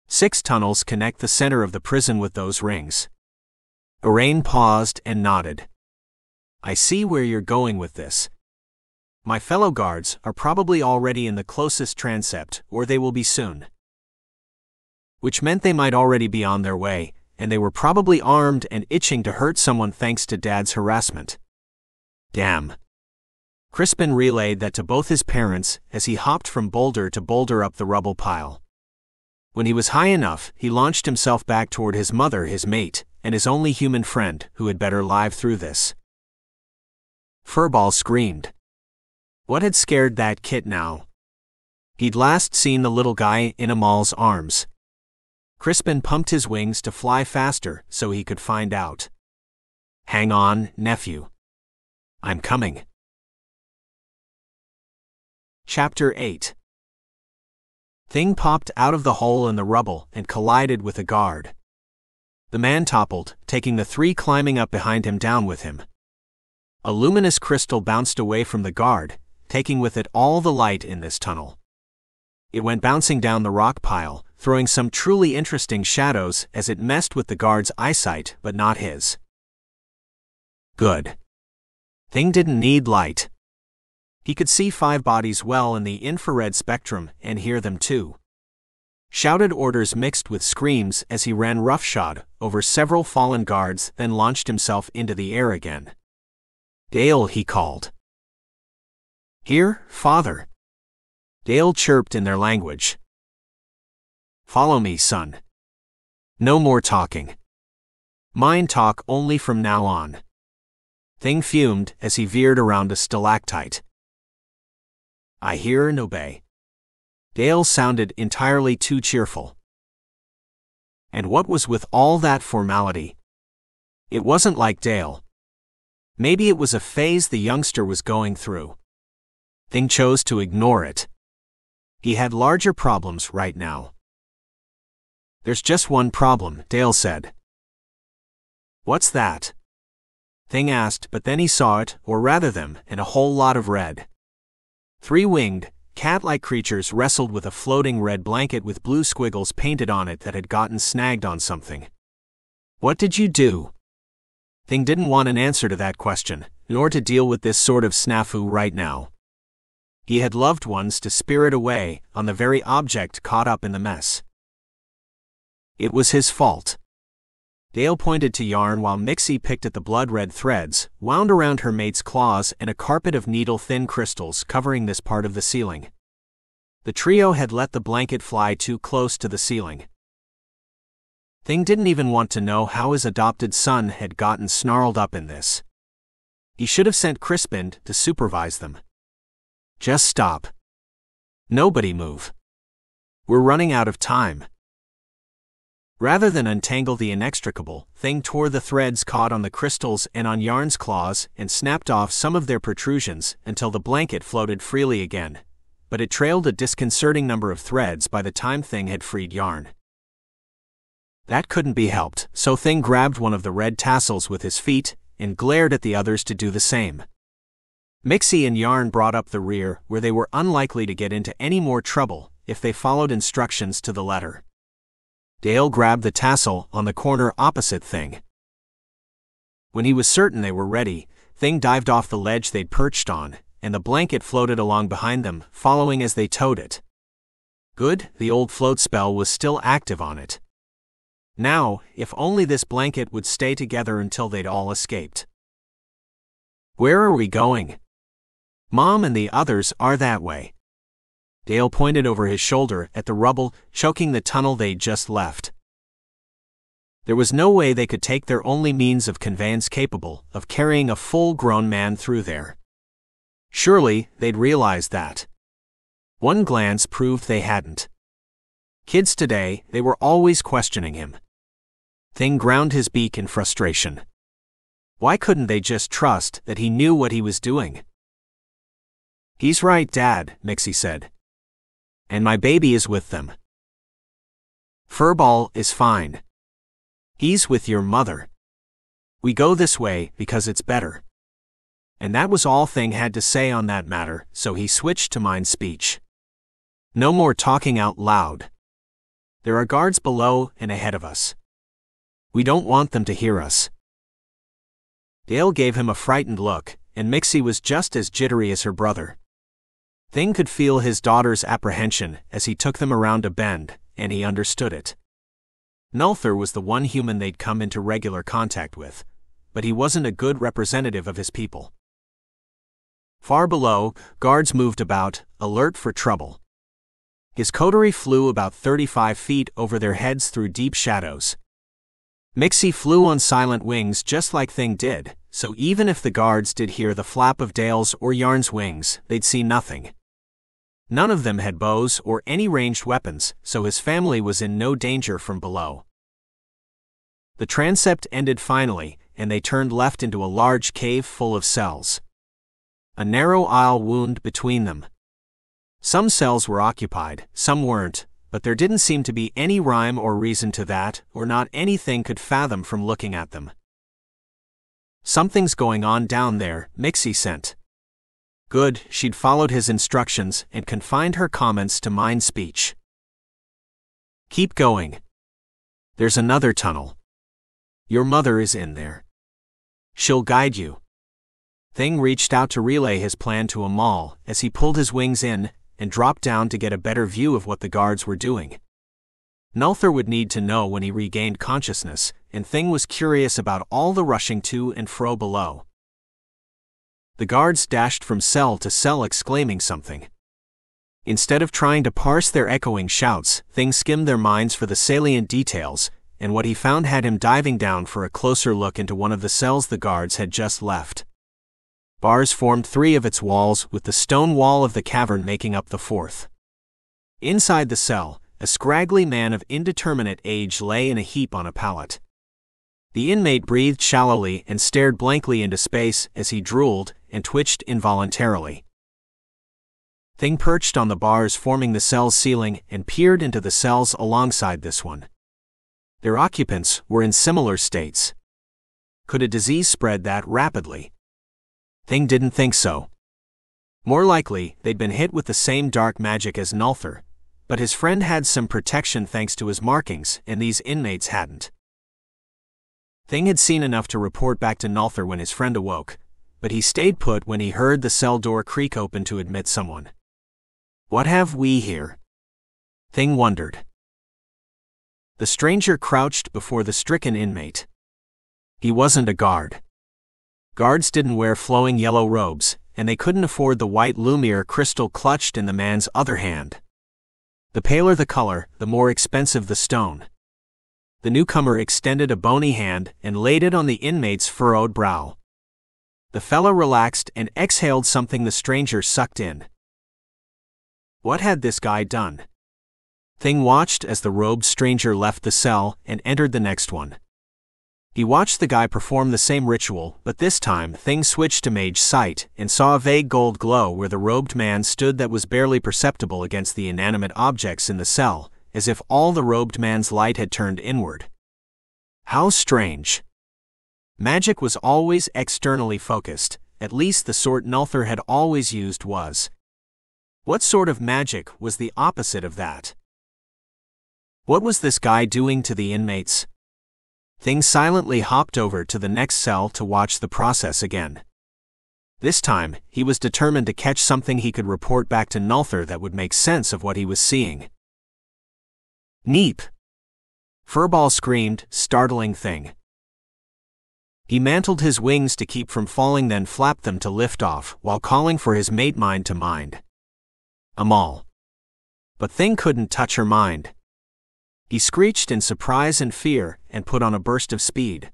6 tunnels connect the center of the prison with those rings. Iraine paused and nodded. I see where you're going with this. My fellow guards are probably already in the closest transept, or they will be soon. Which meant they might already be on their way, and they were probably armed and itching to hurt someone thanks to Dad's harassment. Damn. Crispin relayed that to both his parents as he hopped from boulder to boulder up the rubble pile. When he was high enough, he launched himself back toward his mother, his mate, and his only human friend, who had better live through this. Furball screamed. What had scared that kit now? He'd last seen the little guy in Amal's arms. Crispin pumped his wings to fly faster so he could find out. Hang on, nephew. I'm coming. Chapter 8. Thing popped out of the hole in the rubble and collided with a guard. The man toppled, taking the 3 climbing up behind him down with him. A luminous crystal bounced away from the guard, taking with it all the light in this tunnel. It went bouncing down the rock pile, throwing some truly interesting shadows as it messed with the guard's eyesight, but not his. Good. Thing didn't need light. He could see 5 bodies well in the infrared spectrum and hear them too. Shouted orders mixed with screams as he ran roughshod over several fallen guards, then launched himself into the air again. Dale, he called. Here, father. Dale chirped in their language. Follow me, son. No more talking. Mind talk only from now on. Thing fumed as he veered around a stalactite. I hear and obey. Dale sounded entirely too cheerful. And what was with all that formality? It wasn't like Dale. Maybe it was a phase the youngster was going through. Thing chose to ignore it. He had larger problems right now. There's just one problem, Dale said. What's that? Thing asked, but then he saw it, or rather them, in a whole lot of red. 3-winged, cat-like creatures wrestled with a floating red blanket with blue squiggles painted on it that had gotten snagged on something. What did you do? Thing didn't want an answer to that question, nor to deal with this sort of snafu right now. He had loved ones to spirit away on the very object caught up in the mess. It was his fault. Dale pointed to Yarn while Mixie picked at the blood-red threads, wound around her mate's claws and a carpet of needle-thin crystals covering this part of the ceiling. The trio had let the blanket fly too close to the ceiling. Thing didn't even want to know how his adopted son had gotten snarled up in this. He should have sent Crispin to supervise them. Just stop. Nobody move. We're running out of time. Rather than untangle the inextricable, Thing tore the threads caught on the crystals and on Yarn's claws and snapped off some of their protrusions until the blanket floated freely again, but it trailed a disconcerting number of threads by the time Thing had freed Yarn. That couldn't be helped, so Thing grabbed one of the red tassels with his feet and glared at the others to do the same. Mixie and Yarn brought up the rear where they were unlikely to get into any more trouble if they followed instructions to the letter. Dale grabbed the tassel on the corner opposite Thing. When he was certain they were ready, Thing dived off the ledge they'd perched on, and the blanket floated along behind them, following as they towed it. Good, the old float spell was still active on it. Now, if only this blanket would stay together until they'd all escaped. Where are we going? Mom and the others are that way. Dale pointed over his shoulder at the rubble, choking the tunnel they'd just left. There was no way they could take their only means of conveyance capable of carrying a full-grown man through there. Surely, they'd realize that. One glance proved they hadn't. Kids today, they were always questioning him. Thing ground his beak in frustration. Why couldn't they just trust that he knew what he was doing? He's right, Dad, Mixie said. And my baby is with them. Furball is fine. He's with your mother. We go this way because it's better. And that was all Thing had to say on that matter, so he switched to mind speech. No more talking out loud. There are guards below and ahead of us. We don't want them to hear us. Dale gave him a frightened look, and Mixie was just as jittery as her brother. Thing could feel his daughter's apprehension as he took them around a bend, and he understood it. Nulthir was the one human they'd come into regular contact with, but he wasn't a good representative of his people. Far below, guards moved about, alert for trouble. His coterie flew about 35 feet over their heads through deep shadows. Mixie flew on silent wings just like Thing did, so even if the guards did hear the flap of Dale's or Yarn's wings, they'd see nothing. None of them had bows or any ranged weapons, so his family was in no danger from below. The transept ended finally, and they turned left into a large cave full of cells. A narrow aisle wound between them. Some cells were occupied, some weren't, but there didn't seem to be any rhyme or reason to that, or not anything could fathom from looking at them. Something's going on down there, Mixie sent. Good, she'd followed his instructions and confined her comments to mind speech. Keep going. There's another tunnel. Your mother is in there. She'll guide you. Thing reached out to relay his plan to Amal as he pulled his wings in and dropped down to get a better view of what the guards were doing. Nulthir would need to know when he regained consciousness, and Thing was curious about all the rushing to and fro below. The guards dashed from cell to cell exclaiming something. Instead of trying to parse their echoing shouts, Thing skimmed their minds for the salient details, and what he found had him diving down for a closer look into one of the cells the guards had just left. Bars formed 3 of its walls, with the stone wall of the cavern making up the 4th. Inside the cell, a scraggly man of indeterminate age lay in a heap on a pallet. The inmate breathed shallowly and stared blankly into space as he drooled and twitched involuntarily. Thing perched on the bars forming the cell's ceiling and peered into the cells alongside this one. Their occupants were in similar states. Could a disease spread that rapidly? Thing didn't think so. More likely, they'd been hit with the same dark magic as Nulthir, but his friend had some protection thanks to his markings, and these inmates hadn't. Thing had seen enough to report back to Nulthir when his friend awoke, but he stayed put when he heard the cell door creak open to admit someone. What have we here? Thing wondered. The stranger crouched before the stricken inmate. He wasn't a guard. Guards didn't wear flowing yellow robes, and they couldn't afford the white Lumiere crystal clutched in the man's other hand. The paler the color, the more expensive the stone. The newcomer extended a bony hand and laid it on the inmate's furrowed brow. The fellow relaxed and exhaled something the stranger sucked in. What had this guy done? Thing watched as the robed stranger left the cell and entered the next one. He watched the guy perform the same ritual, but this time Thing switched to mage sight and saw a vague gold glow where the robed man stood that was barely perceptible against the inanimate objects in the cell, as if all the robed man's light had turned inward. How strange. Magic was always externally focused, at least the sort Nulthir had always used was. What sort of magic was the opposite of that? What was this guy doing to the inmates? Thing silently hopped over to the next cell to watch the process again. This time, he was determined to catch something he could report back to Nulthir that would make sense of what he was seeing. Neep! Furball screamed, startling Thing. He mantled his wings to keep from falling, then flapped them to lift off while calling for his mate mind to mind. Amal. But Thing couldn't touch her mind. He screeched in surprise and fear and put on a burst of speed.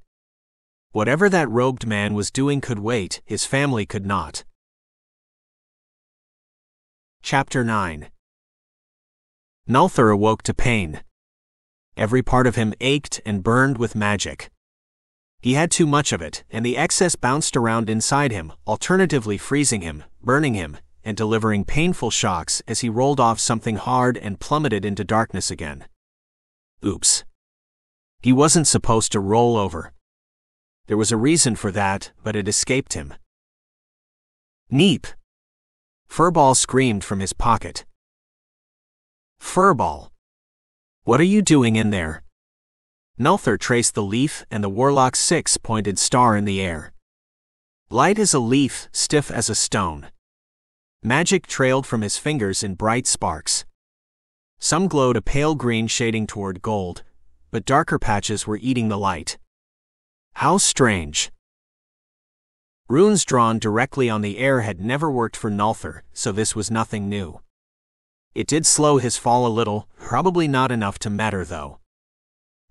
Whatever that robed man was doing could wait, his family could not. Chapter 9. Nulthir awoke to pain. Every part of him ached and burned with magic. He had too much of it, and the excess bounced around inside him, alternatively freezing him, burning him, and delivering painful shocks as he rolled off something hard and plummeted into darkness again. Oops. He wasn't supposed to roll over. There was a reason for that, but it escaped him. Neep! Furball screamed from his pocket. Furball! What are you doing in there? Nulthir traced the leaf and the warlock's six-pointed star in the air. Light as a leaf, stiff as a stone. Magic trailed from his fingers in bright sparks. Some glowed a pale green shading toward gold, but darker patches were eating the light. How strange! Runes drawn directly on the air had never worked for Nulthir, so this was nothing new. It did slow his fall a little, probably not enough to matter though.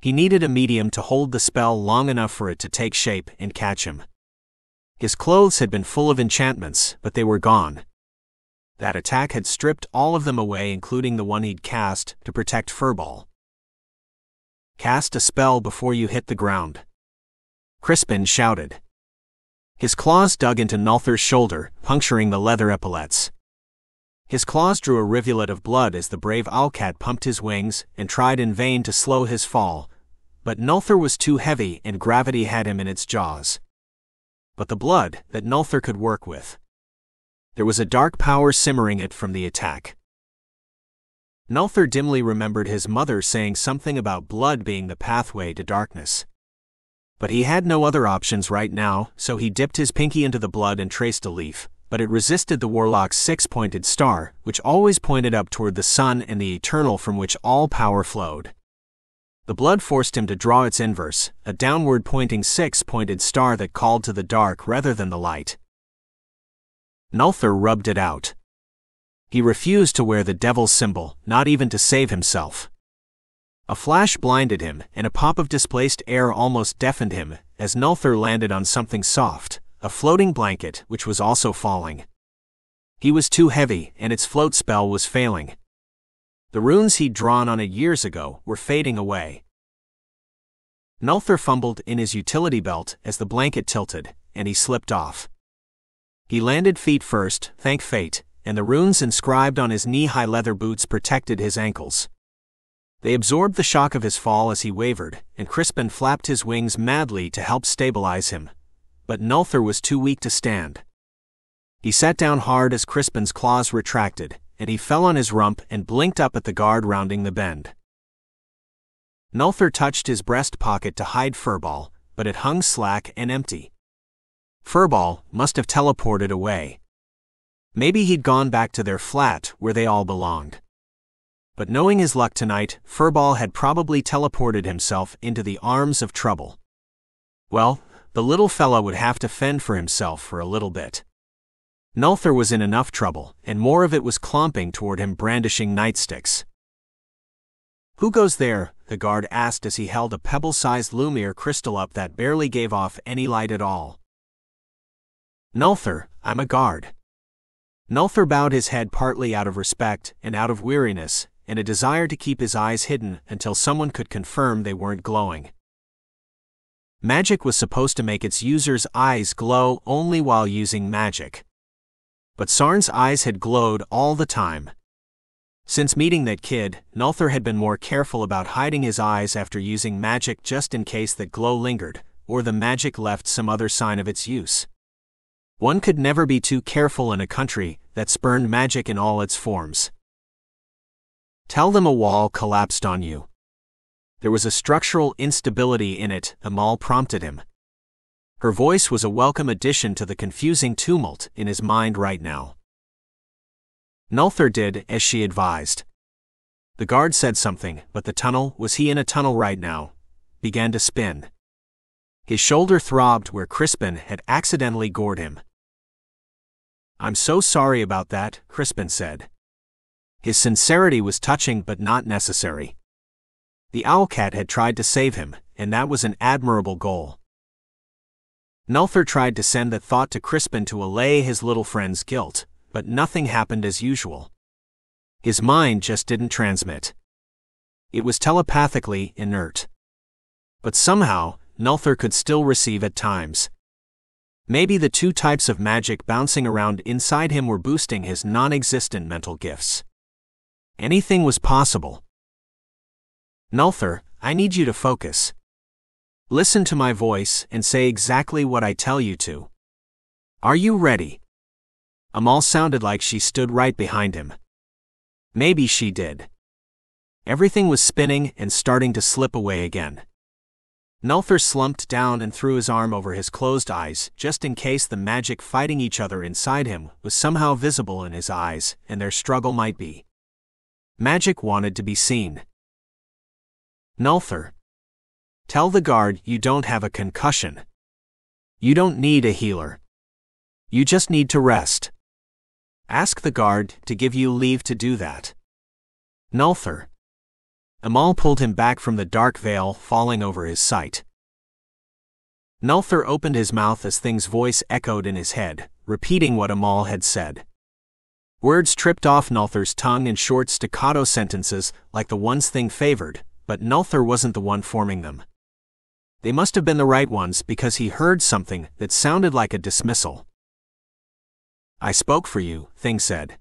He needed a medium to hold the spell long enough for it to take shape and catch him. His clothes had been full of enchantments, but they were gone. That attack had stripped all of them away, including the one he'd cast to protect Furball. Cast a spell before you hit the ground, Crispin shouted. His claws dug into Nulthir's shoulder, puncturing the leather epaulets. His claws drew a rivulet of blood as the brave OwlCat pumped his wings and tried in vain to slow his fall, but Nulthir was too heavy and gravity had him in its jaws. But the blood that Nulthir could work with. There was a dark power simmering it from the attack. Nulthir dimly remembered his mother saying something about blood being the pathway to darkness. But he had no other options right now, so he dipped his pinky into the blood and traced a leaf, but it resisted the warlock's six-pointed star, which always pointed up toward the sun and the eternal from which all power flowed. The blood forced him to draw its inverse, a downward-pointing six-pointed star that called to the dark rather than the light. Nulthir rubbed it out. He refused to wear the devil's symbol, not even to save himself. A flash blinded him, and a pop of displaced air almost deafened him, as Nulthir landed on something soft, a floating blanket which was also falling. He was too heavy, and its float spell was failing. The runes he'd drawn on it years ago were fading away. Nulthir fumbled in his utility belt as the blanket tilted, and he slipped off. He landed feet first, thank fate, and the runes inscribed on his knee-high leather boots protected his ankles. They absorbed the shock of his fall as he wavered, and Crispin flapped his wings madly to help stabilize him. But Nulthir was too weak to stand. He sat down hard as Crispin's claws retracted, and he fell on his rump and blinked up at the guard rounding the bend. Nulthir touched his breast pocket to hide Furball, but it hung slack and empty. Furball must have teleported away. Maybe he'd gone back to their flat where they all belonged. But knowing his luck tonight, Furball had probably teleported himself into the arms of trouble. Well, the little fella would have to fend for himself for a little bit. Nulthir was in enough trouble, and more of it was clomping toward him brandishing nightsticks. "Who goes there?" the guard asked as he held a pebble-sized Lumir crystal up that barely gave off any light at all. "Nulthir, I'm a guard." Nulthir bowed his head partly out of respect and out of weariness, and a desire to keep his eyes hidden until someone could confirm they weren't glowing. Magic was supposed to make its users' eyes glow only while using magic. But Sarn's eyes had glowed all the time. Since meeting that kid, Nulthir had been more careful about hiding his eyes after using magic just in case that glow lingered, or the magic left some other sign of its use. One could never be too careful in a country that spurned magic in all its forms. "Tell them a wall collapsed on you." There was a structural instability in it, Amal prompted him. Her voice was a welcome addition to the confusing tumult in his mind right now. Nulthir did as she advised. The guard said something, but the tunnel, was he in a tunnel right now, began to spin. His shoulder throbbed where Crispin had accidentally gored him. "I'm so sorry about that," Crispin said. His sincerity was touching but not necessary. The OwlCat had tried to save him, and that was an admirable goal. Nulthir tried to send that thought to Crispin to allay his little friend's guilt, but nothing happened as usual. His mind just didn't transmit. It was telepathically inert. But somehow, Nulthir could still receive at times. Maybe the two types of magic bouncing around inside him were boosting his non-existent mental gifts. Anything was possible. "Nulthir, I need you to focus. Listen to my voice and say exactly what I tell you to. Are you ready?" Amal sounded like she stood right behind him. Maybe she did. Everything was spinning and starting to slip away again. Nulthir slumped down and threw his arm over his closed eyes, just in case the magic fighting each other inside him was somehow visible in his eyes, and their struggle might be. Magic wanted to be seen. Nulthir. Tell the guard you don't have a concussion. You don't need a healer. You just need to rest. Ask the guard to give you leave to do that. Nulthir. Amal pulled him back from the dark veil falling over his sight. Nulthir opened his mouth as Thing's voice echoed in his head, repeating what Amal had said. Words tripped off Nulthir's tongue in short staccato sentences like the ones Thing favored, but Nulthir wasn't the one forming them. They must have been the right ones because he heard something that sounded like a dismissal. I spoke for you, Thing said.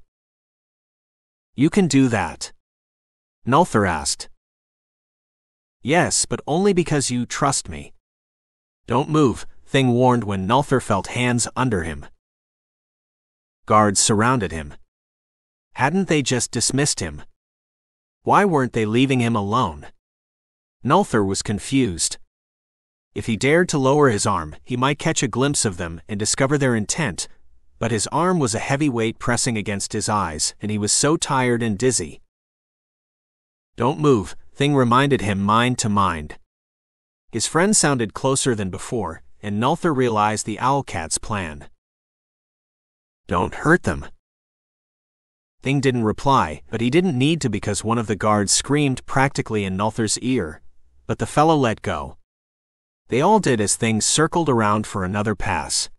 You can do that? Nulthir asked. Yes, but only because you trust me. Don't move, Thing warned when Nulthir felt hands under him. Guards surrounded him. Hadn't they just dismissed him? Why weren't they leaving him alone? Nulthir was confused. If he dared to lower his arm, he might catch a glimpse of them and discover their intent, but his arm was a heavy weight pressing against his eyes, and he was so tired and dizzy. Don't move, Thing reminded him mind to mind. His friend sounded closer than before, and Nulthir realized the OwlCats' plan. Don't hurt them. Thing didn't reply, but he didn't need to because one of the guards screamed practically in Nulthir's ear, but the fellow let go. They all did as Thing circled around for another pass.